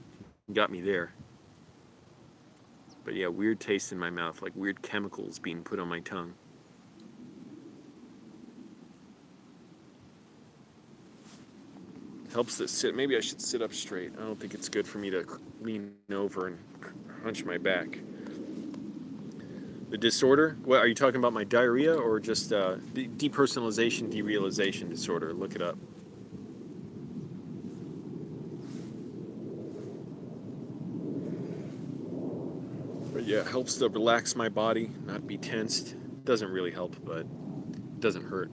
Got me there. But yeah, weird taste in my mouth, like weird chemicals being put on my tongue. Helps to sit. Maybe I should sit up straight. I don't think it's good for me to lean over and hunch my back. The disorder? What are you talking about? My diarrhea or just depersonalization, derealization disorder? Look it up. But yeah, it helps to relax my body, not be tensed. Doesn't really help, but it doesn't hurt.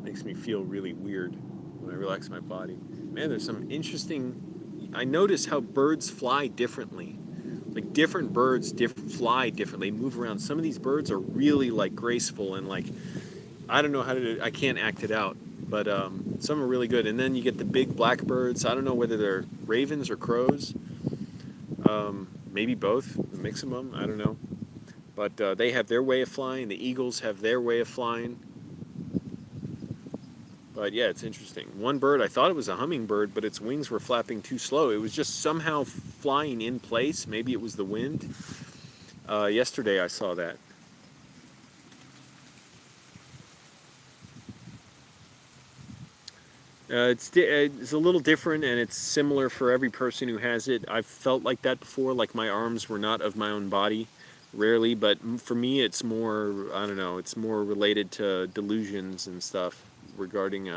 Makes me feel really weird when I relax my body. Man, there's some interesting I notice how birds fly differently. Like different birds fly differently, move around. Some of these birds are really like graceful and like I don't know how to do it. I can't act it out, but some are really good. And then you get the big black birds. I don't know whether they're ravens or crows. Maybe both, a mix of them. I don't know. But they have their way of flying. The eagles have their way of flying. But yeah, it's interesting. One bird, I thought it was a hummingbird, but its wings were flapping too slow. It was just somehow flying in place. Maybe it was the wind. Yesterday I saw that. It's a little different, and it's similar for every person who has it. I've felt like that before, like my arms were not of my own body, rarely, but for me it's more, I don't know, it's more related to delusions and stuff regarding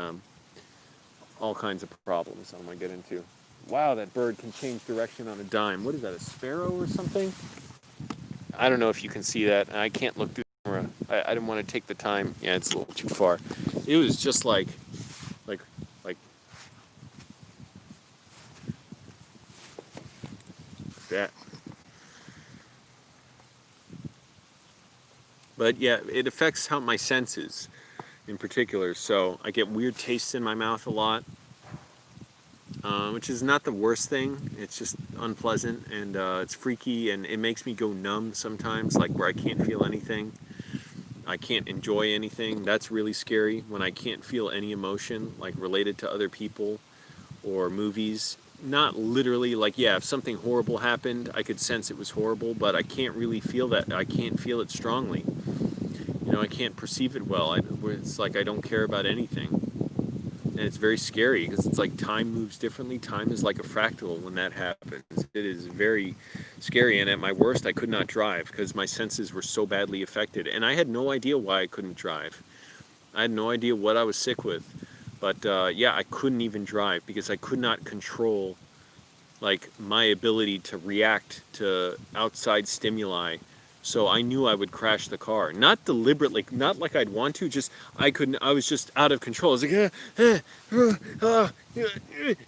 all kinds of problems I don't want to get into. Wow, that bird can change direction on a dime. What is that, a sparrow or something? I don't know if you can see that. I can't look through the camera. I didn't want to take the time. Yeah, it's a little too far. It was just like that. But yeah, it affects how my senses in particular. So I get weird tastes in my mouth a lot, which is not the worst thing. It's just unpleasant, and it's freaky, and it makes me go numb sometimes, like where I can't feel anything. I can't enjoy anything. That's really scary when I can't feel any emotion, like related to other people or movies. Not literally, like, yeah, if something horrible happened, I could sense it was horrible, but I can't really feel that. I can't feel it strongly. You know, I can't perceive it well. It's like I don't care about anything. And it's very scary because it's like time moves differently. Time is like a fractal when that happens. It is very scary. And at my worst, I could not drive because my senses were so badly affected. And I had no idea why I couldn't drive. I had no idea what I was sick with. But yeah, I couldn't even drive because I could not control like my ability to react to outside stimuli. So I knew I would crash the car. Not deliberately, not like I'd want to, just I couldn't, I was just out of control. I was like,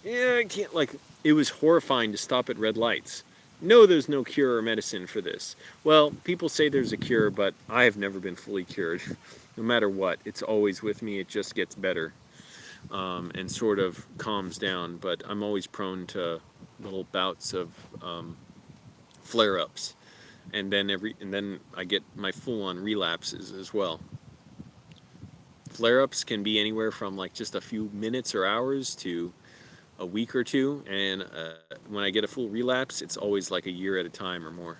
I can't, like, it was horrifying to stop at red lights. No, there's no cure or medicine for this. Well, people say there's a cure, but I have never been fully cured. No matter what, it's always with me, it just gets better. And sort of calms down, but I'm always prone to little bouts of flare-ups, and then I get my full-on relapses as well. Flare-ups can be anywhere from like just a few minutes or hours to a week or two, and when I get a full relapse, it's always like a year at a time or more.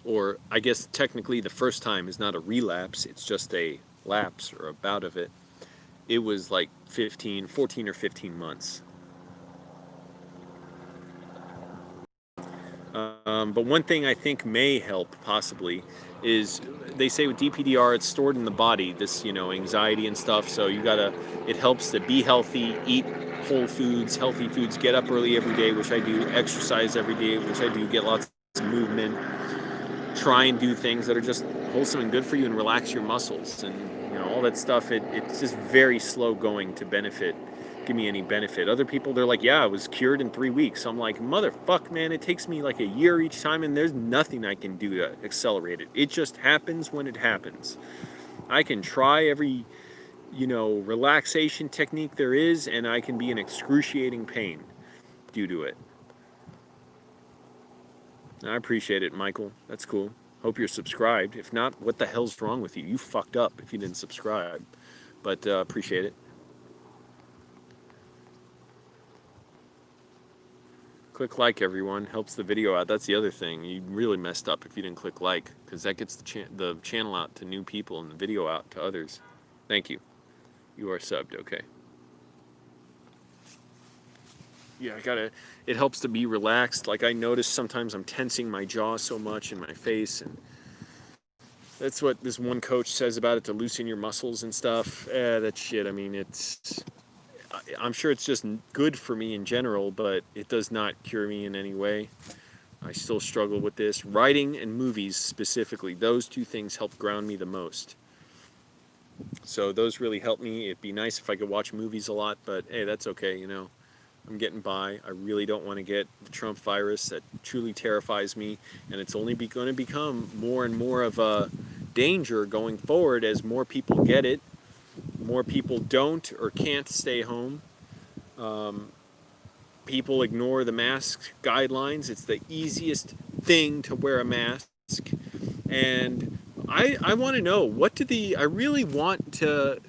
Or I guess technically the first time is not a relapse, it's just a lapse or a bout of it. It was like 14 or 15 months. But one thing I think may help possibly is they say with DPDR it's stored in the body, this, you know, anxiety and stuff. So you gotta, it helps to be healthy, eat whole foods, healthy foods, get up early every day, which I do, exercise every day, which I do, get lots of movement, try and do things that are just wholesome and good for you and relax your muscles and, you know, all that stuff. It's just very slow going to give me any benefit. Other people, they're like, yeah, I was cured in 3 weeks. I'm like, motherfuck, man, it takes me like a year each time, and there's nothing I can do to accelerate it. It just happens when it happens. I can try every, you know, relaxation technique there is, and I can be in excruciating pain due to it. I appreciate it, Michael. That's cool. Hope you're subscribed. If not, what the hell's wrong with you? You fucked up if you didn't subscribe. But appreciate it. Click like, everyone. Helps the video out. That's the other thing. You really messed up if you didn't click like, because that gets the channel out to new people and the video out to others. Thank you. You are subbed, okay. Yeah, it helps to be relaxed. Like, I notice sometimes I'm tensing my jaw so much in my face, and that's what this one coach says about it, to loosen your muscles and stuff. That shit, I mean, I'm sure it's just good for me in general, but it does not cure me in any way. I still struggle with this. Writing and movies specifically, those two things help ground me the most. So those really help me. It'd be nice if I could watch movies a lot, but hey, that's okay, you know. I'm getting by. I really don't want to get the Trump virus. That truly terrifies me, and it's only going to become more and more of a danger going forward as more people get it, more people don't or can't stay home. Um, People ignore the mask guidelines. It's the easiest thing to wear a mask. And I want to know, I really want to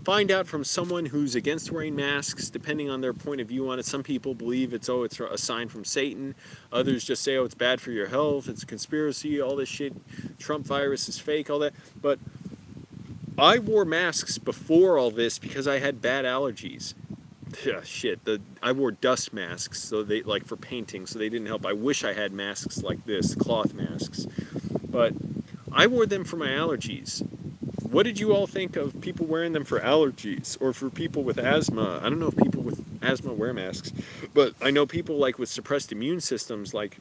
find out from someone who's against wearing masks, depending on their point of view on it. Some people believe it's a sign from Satan. Others just say, oh, it's bad for your health, it's a conspiracy, all this shit, Trump virus is fake, all that. But I wore masks before all this because I had bad allergies. Yeah, shit. I wore dust masks, so they like for painting, so they didn't help. I wish I had masks like this, cloth masks, but I wore them for my allergies. What did you all think of people wearing them for allergies or for people with asthma? I don't know if people with asthma wear masks, but I know people like with suppressed immune systems, like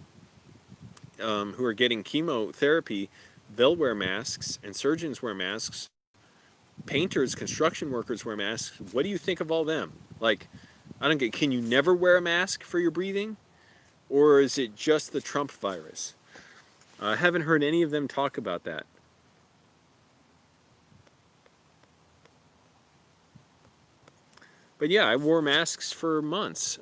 who are getting chemotherapy, they'll wear masks, and surgeons wear masks. Painters, construction workers wear masks. What do you think of all them? Like, I don't get, can you never wear a mask for your breathing? Or is it just the Trump virus? I haven't heard any of them talk about that. But yeah, I wore masks for months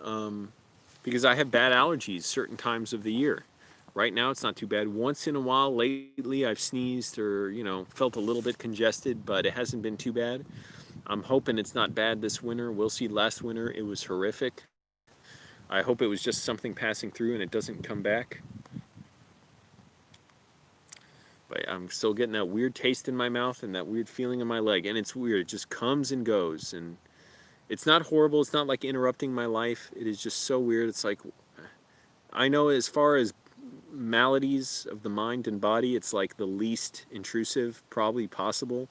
because I have bad allergies certain times of the year. Right now it's not too bad. Once in a while lately I've sneezed or, felt a little bit congested, but it hasn't been too bad. I'm hoping it's not bad this winter. We'll see. Last winter it was horrific. I hope it was just something passing through and it doesn't come back. But I'm still getting that weird taste in my mouth and that weird feeling in my leg. And it's weird. It just comes and goes. And it's not horrible. It's not like interrupting my life. It is just so weird. It's like, I know as far as maladies of the mind and body, it's like the least intrusive probably possible.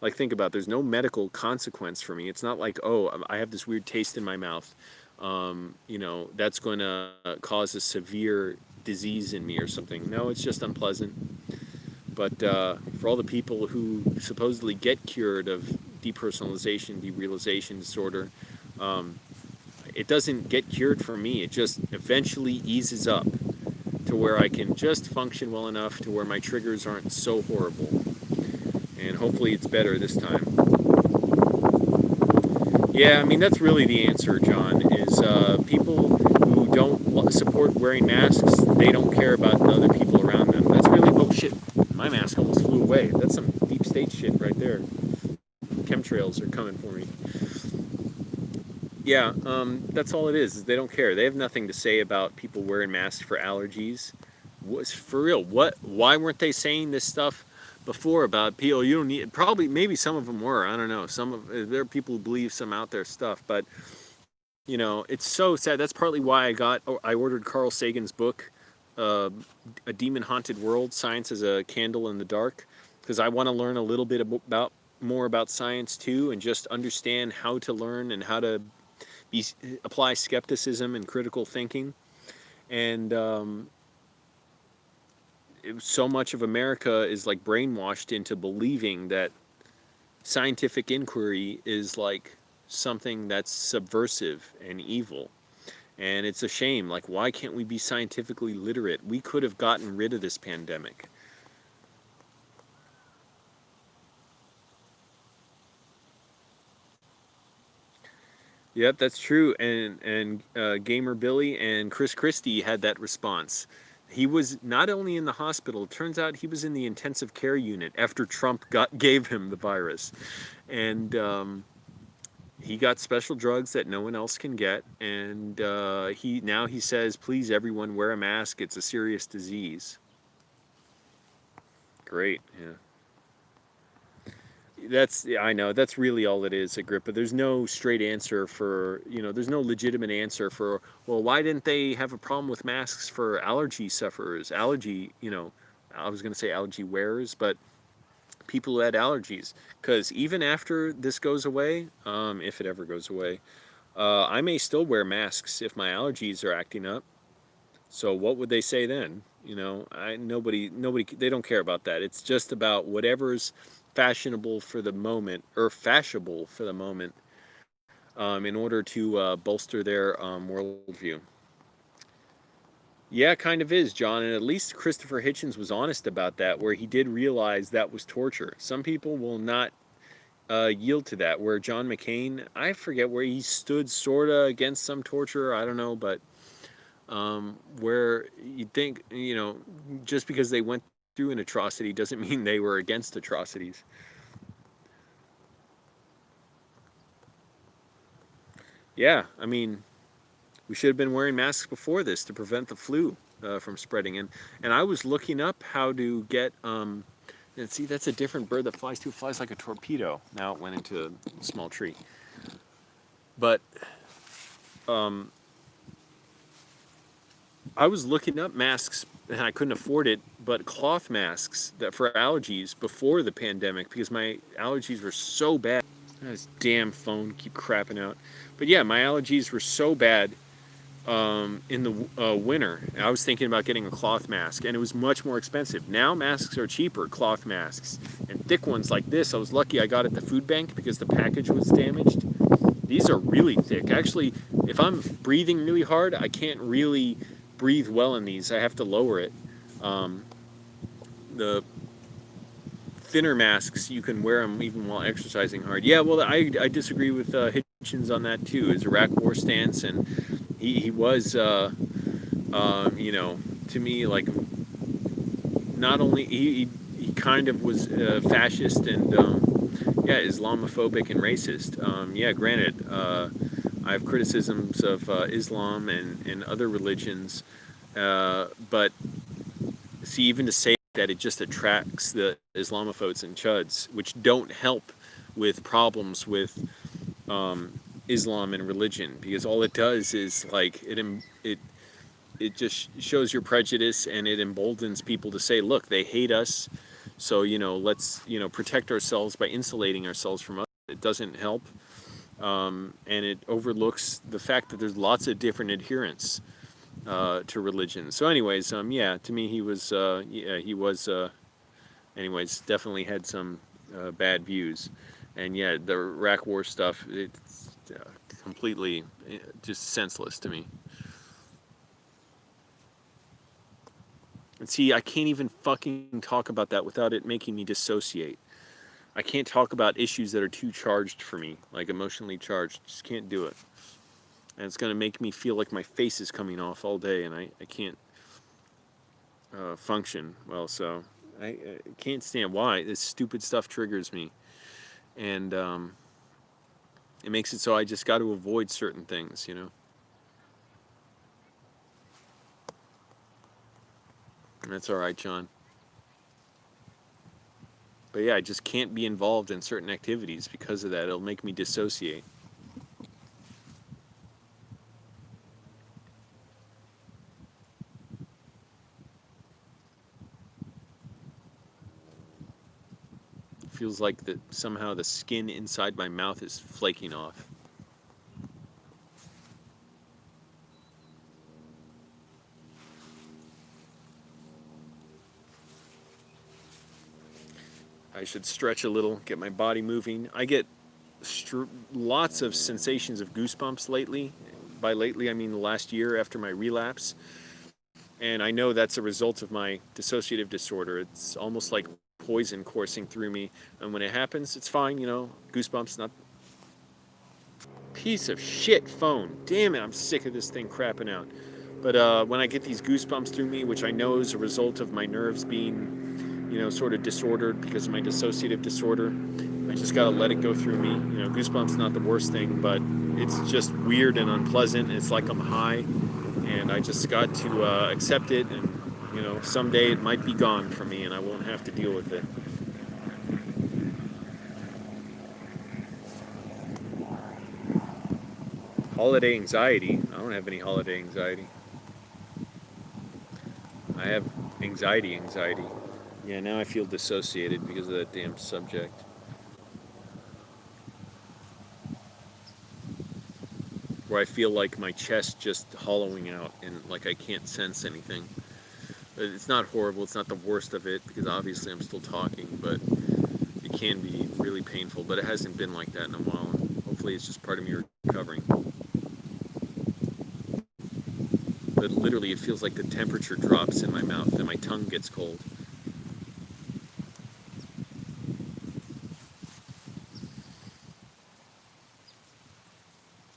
Like, think about it, there's no medical consequence for me. It's not like, oh, I have this weird taste in my mouth. That's going to cause a severe disease in me or something. No, it's just unpleasant. But for all the people who supposedly get cured of depersonalization, derealization disorder, it doesn't get cured for me. It just eventually eases up to where I can just function well enough to where my triggers aren't so horrible. And hopefully it's better this time. Yeah, I mean, that's really the answer, John, is people who don't support wearing masks, they don't care about the other people around them. That's really, oh shit, my mask almost flew away. That's some deep state shit right there. Chemtrails are coming for me. Yeah, that's all it is they don't care. They have nothing to say about people wearing masks for allergies. What's for real? Why weren't they saying this stuff before about people? You don't need, probably, maybe some of them were, I don't know. There are people who believe some out there stuff, but it's so sad. That's partly why I ordered Carl Sagan's book, A Demon Haunted World, Science as a Candle in the Dark, because I want to learn a little bit more about science too, and just understand how to learn and how to apply skepticism and critical thinking. And so much of America is like brainwashed into believing that scientific inquiry is like something that's subversive and evil. And it's a shame. Like, why can't we be scientifically literate? We could have gotten rid of this pandemic. Yep, that's true. And Gamer Billy and Chris Christie had that response. He was not only in the hospital, it turns out he was in the intensive care unit after Trump gave him the virus. And he got special drugs that no one else can get. And he says, please everyone wear a mask. It's a serious disease. Great, yeah. I know, that's really all it is, Agrippa. There's no straight answer for, there's no legitimate answer for, well, why didn't they have a problem with masks for allergy sufferers, I was going to say allergy wearers, but people who had allergies. Because even after this goes away, if it ever goes away, I may still wear masks if my allergies are acting up. So what would they say then? Nobody, they don't care about that. It's just about whatever's fashionable for the moment, or fashionable for the moment. in order to bolster their worldview. Yeah, kind of is, John. And at least Christopher Hitchens was honest about that, where he did realize that was torture. Some people will not yield to that. Where John McCain, I forget where he stood sorta against some torture. I don't know, but where you think, just because they went through an atrocity doesn't mean they were against atrocities. Yeah, I mean, we should have been wearing masks before this to prevent the flu from spreading. And I was looking up how to get. And see, that's a different bird that flies too. It flies like a torpedo. Now it went into a small tree. But I was looking up masks, and I couldn't afford it, but cloth masks that for allergies before the pandemic, because my allergies were so bad. This damn phone keep crapping out. But yeah, my allergies were so bad in the winter. I was thinking about getting a cloth mask, and it was much more expensive. Now masks are cheaper, cloth masks, and thick ones like this. I was lucky I got at the food bank because the package was damaged. These are really thick. Actually, if I'm breathing really hard, I can't really breathe well in these. I have to lower it. The thinner masks, you can wear them even while exercising hard. Yeah, well, I disagree with Hitchens on that too. His Iraq War stance, and he was, to me, like, not only he kind of was fascist and yeah, Islamophobic and racist. Yeah, granted, I have criticisms of Islam and other religions, but see, even to say that it just attracts the Islamophobes and chuds, which don't help with problems with Islam and religion, because all it does is like it just shows your prejudice, and it emboldens people to say, look, they hate us, so let's protect ourselves by insulating ourselves from others. It doesn't help, and it overlooks the fact that there's lots of different adherents to religion. So anyways, yeah, to me he was anyways, definitely had some bad views. And yeah, the Iraq War stuff, it's completely just senseless to me. And see, I can't even fucking talk about that without it making me dissociate. I can't talk about issues that are too charged for me, like emotionally charged. Just can't do it. And it's going to make me feel like my face is coming off all day, and I can't function well. So I can't stand why this stupid stuff triggers me. And it makes it so I just got to avoid certain things, And that's all right, John. But yeah, I just can't be involved in certain activities because of that. It'll make me dissociate. It feels like that somehow the skin inside my mouth is flaking off. I should stretch a little, get my body moving. I get lots of sensations of goosebumps lately. By lately, I mean the last year after my relapse. And I know that's a result of my dissociative disorder. It's almost like poison coursing through me. And when it happens, it's fine, goosebumps, not... Piece of shit phone. Damn it, I'm sick of this thing crapping out. But when I get these goosebumps through me, which I know is a result of my nerves being sort of disordered because of my dissociative disorder, I just gotta let it go through me. Goosebumps not the worst thing, but it's just weird and unpleasant. It's like I'm high, and I just got to accept it, and someday it might be gone from me and I won't have to deal with it. Holiday anxiety? I don't have any holiday anxiety. I have anxiety. Yeah, now I feel dissociated because of that damn subject. Where I feel like my chest just hollowing out and like I can't sense anything. But it's not horrible, it's not the worst of it, because obviously I'm still talking, but it can be really painful. But it hasn't been like that in a while, and hopefully hopefully it's just part of me recovering. But literally it feels like the temperature drops in my mouth and my tongue gets cold.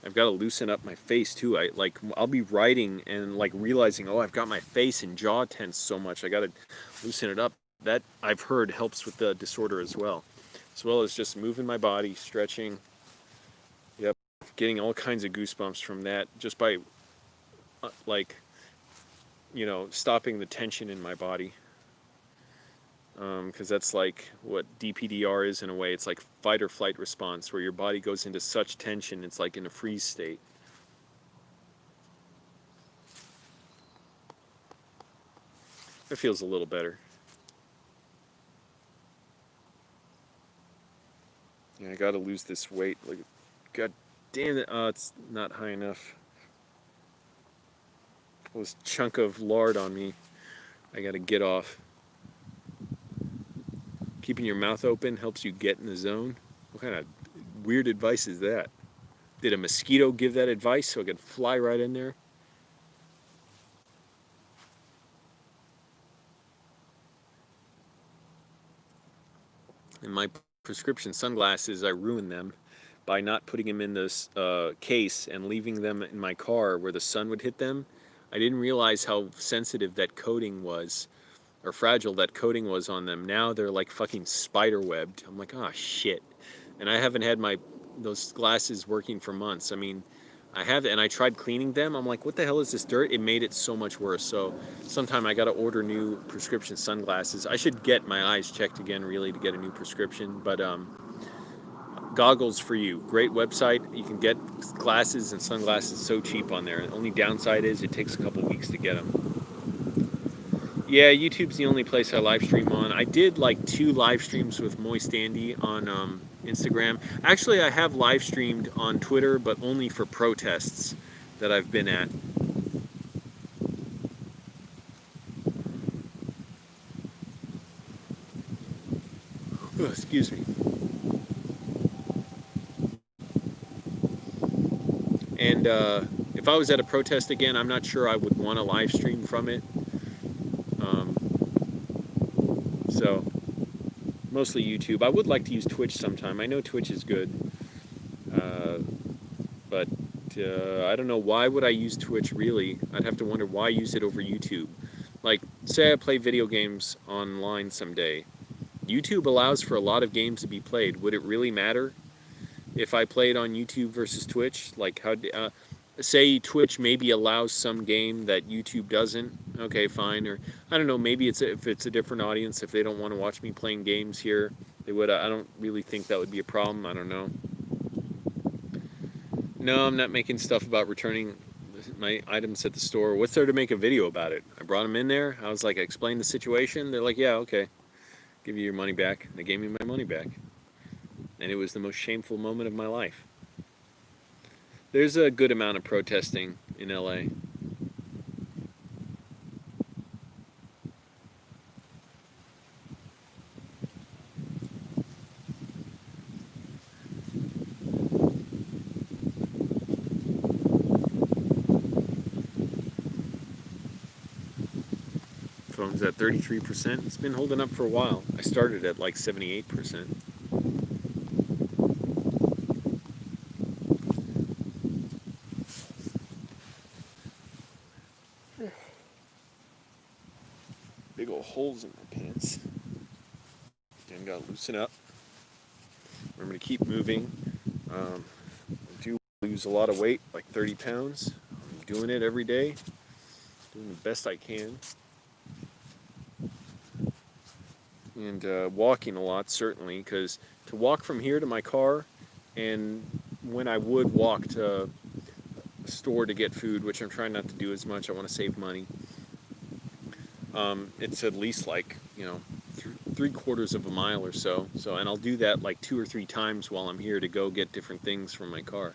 I've got to loosen up my face too. I'll be writing and like realizing, oh, I've got my face and jaw tense so much. I got to loosen it up. That I've heard helps with the disorder as well as just moving my body, stretching. Yep, getting all kinds of goosebumps from that just by like, you know, stopping the tension in my body. Because that's like what DPDR is in a way. It's like fight or flight response, where your body goes into such tension, it's like in a freeze state. It feels a little better. Yeah, I gotta lose this weight. Like, god damn it. Oh, it's not high enough. This chunk of lard on me. I gotta get off. Keeping your mouth open helps you get in the zone. What kind of weird advice is that? Did a mosquito give that advice so I could fly right in there? And my prescription sunglasses, I ruined them by not putting them in this case and leaving them in my car where the sun would hit them. I didn't realize how sensitive that coating was, or fragile that coating was on them. Now they're like fucking spider webbed. I'm like, oh shit. And I haven't had those glasses working for months. I mean, I have, and I tried cleaning them. I'm like, what the hell is this dirt? It made it so much worse. So sometime I got to order new prescription sunglasses. I should get my eyes checked again, really, to get a new prescription. But Goggles for You, great website. You can get glasses and sunglasses so cheap on there. The only downside is it takes a couple weeks to get them. Yeah, YouTube's the only place I live stream on. I did like 2 live streams with Moist Andy on Instagram. Actually, I have live streamed on Twitter, but only for protests that I've been at. Oh, excuse me. And if I was at a protest again, I'm not sure I would want to live stream from it. So mostly YouTube. I would like to use Twitch sometime. I know Twitch is good, but I don't know, why would I use Twitch really? I'd have to wonder why use it over YouTube. Like, say I play video games online someday. YouTube allows for a lot of games to be played. Would it really matter if I played on YouTube versus Twitch? Like, say Twitch maybe allows some game that YouTube doesn't. Okay, fine. Or I don't know, maybe if it's a different audience, if they don't want to watch me playing games here, they would. I don't really think that would be a problem. I don't know. No, I'm not making stuff about returning my items at the store. What's there to make a video about it? I brought them in there. I was like, I explained the situation. They're like, yeah, okay, give you your money back. They gave me my money back. And it was the most shameful moment of my life. There's a good amount of protesting in LA. Phone's at 33%. It's been holding up for a while. I started at like 78%. Big old holes in my pants. And gotta loosen up. I'm gonna keep moving. I do lose a lot of weight, like 30 pounds. I'm doing it every day. Doing the best I can. And walking a lot, certainly, because to walk from here to my car, and when I would walk to a store to get food, which I'm trying not to do as much, I want to save money, it's at least like, you know, 3/4 of a mile or so. And I'll do that like 2 or 3 times while I'm here to go get different things from my car.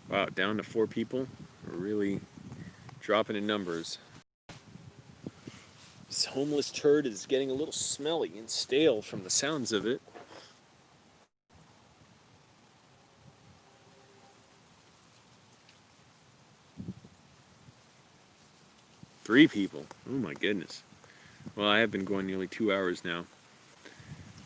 Wow, down to 4 people. We're really dropping in numbers. This homeless turd is getting a little smelly and stale from the sounds of it. Three people. Oh my goodness. Well, I have been going nearly 2 hours now.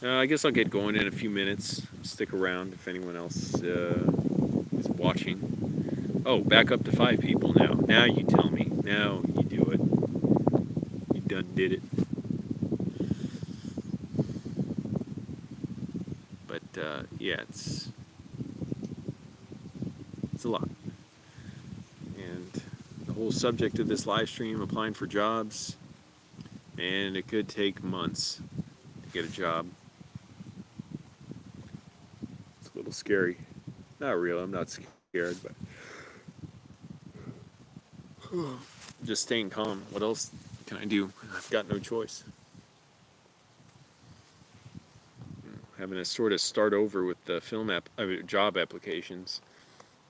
I guess I'll get going in a few minutes. Stick around if anyone else is watching. Oh, back up to 5 people now. Now you tell me. Now you do it. You done did it. But yeah, it's a lot. And the whole subject of this live stream, applying for jobs, and it could take months to get a job. It's a little scary. Not real, I'm not scared, but just staying calm. What else can I do? I've got no choice. Having to sort of start over with the job applications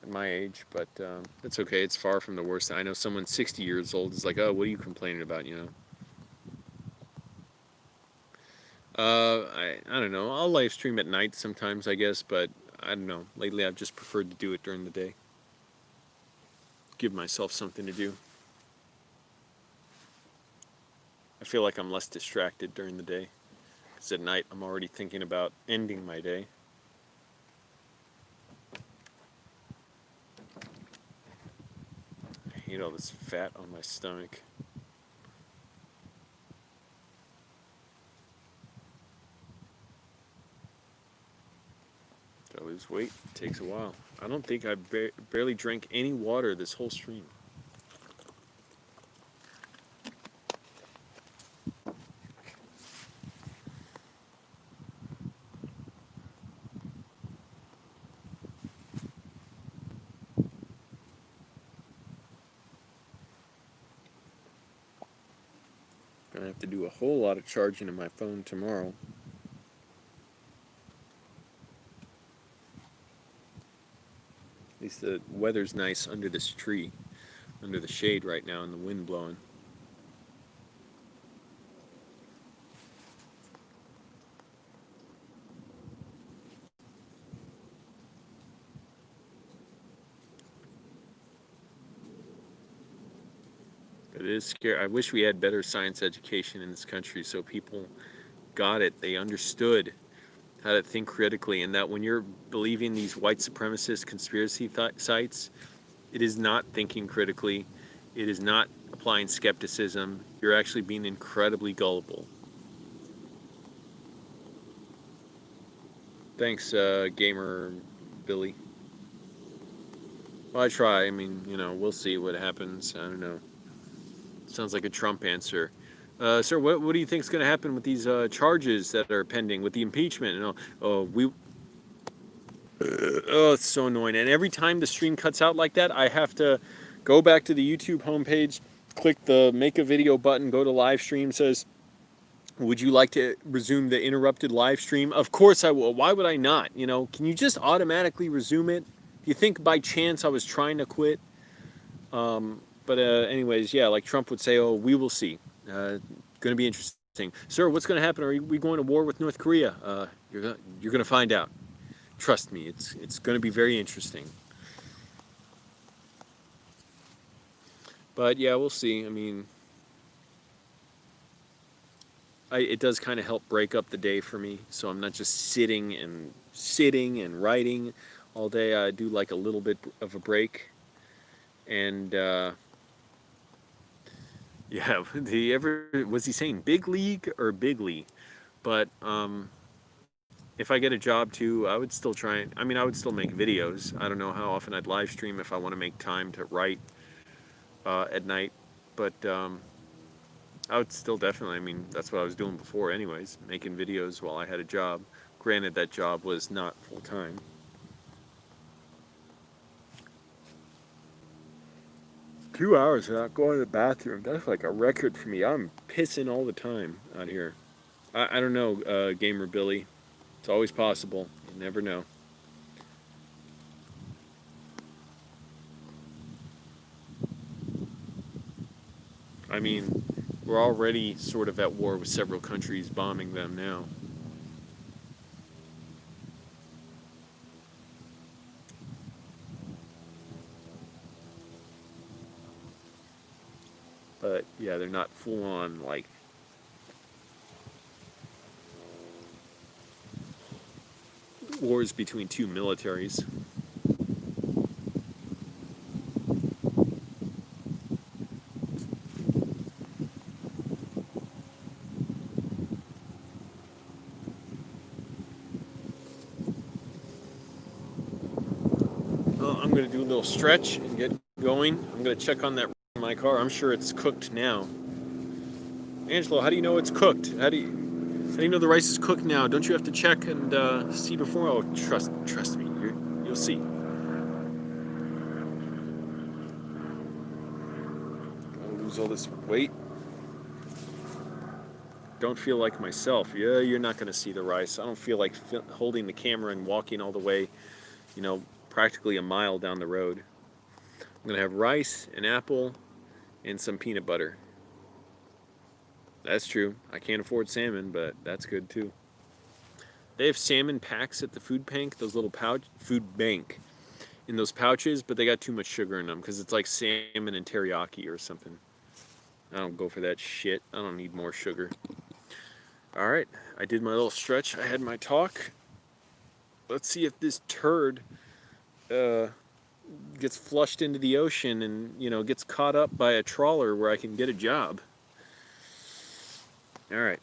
at my age, but it's okay. It's far from the worst. I know someone 60 years old is like, oh, what are you complaining about, you know? I don't know. I'll live stream at night sometimes, I guess, but I don't know. Lately, I've just preferred to do it during the day. Give myself something to do. I feel like I'm less distracted during the day. Because at night, I'm already thinking about ending my day. I hate all this fat on my stomach. To lose weight takes a while. I don't think I barely drank any water this whole stream. Gonna have to do a whole lot of charging in my phone tomorrow. At least the weather's nice under this tree, under the shade right now, and the wind blowing. But it is scary. I wish we had better science education in this country so people got it. They understood how to think critically, and that when you're believing these white supremacist conspiracy sites, it is not thinking critically. It is not applying skepticism. You're actually being incredibly gullible. Thanks, gamer Billy. Well, I try. I mean, you know, we'll see what happens. I don't know. Sounds like a Trump answer. Sir, what do you think is going to happen with these charges that are pending with the impeachment? And oh, it's so annoying. And every time the stream cuts out like that, I have to go back to the YouTube homepage, click the make a video button, go to live stream, says, would you like to resume the interrupted live stream? Of course I will. Why would I not? You know, can you just automatically resume it? Do you think by chance I was trying to quit? But anyways, yeah, like Trump would say, oh, we will see. Going to be interesting. Sir, what's going to happen? Are we going to war with North Korea? You're going to find out. Trust me, it's going to be very interesting. But yeah, we'll see. I mean, it does kind of help break up the day for me, so I'm not just sitting and writing all day. I do like a little bit of a break. And yeah, was he saying big league or bigly? But if I get a job too, I would still try. I mean, I would still make videos. I don't know how often I'd live stream if I want to make time to write at night, but I would still definitely. I mean, that's what I was doing before, anyways, making videos while I had a job. Granted, that job was not full time. Two hours without going to the bathroom. That's like a record for me. I'm pissing all the time out here. I don't know, Gamer Billy. It's always possible. You never know. I mean, we're already sort of at war with several countries bombing them now. But yeah, they're not full on like wars between two militaries. Well, I'm gonna do a little stretch and get going. I'm gonna check on that in my car. I'm sure it's cooked now. Angelo, how do you know it's cooked? How do you know the rice is cooked now? Don't you have to check and see before? Oh, trust me. You'll see. I'll lose all this weight. Don't feel like myself. Yeah, you're not going to see the rice. I don't feel like holding the camera and walking all the way, practically a mile down the road. I'm going to have rice, an apple, and some peanut butter. That's true. I can't afford salmon, but that's good too. They have salmon packs at the food bank in those pouches, but they got too much sugar in them because it's like salmon and teriyaki or something. I don't go for that shit. I don't need more sugar. All right, I did my little stretch. I had my talk. Let's see if this turd gets flushed into the ocean and, gets caught up by a trawler where I can get a job. All right.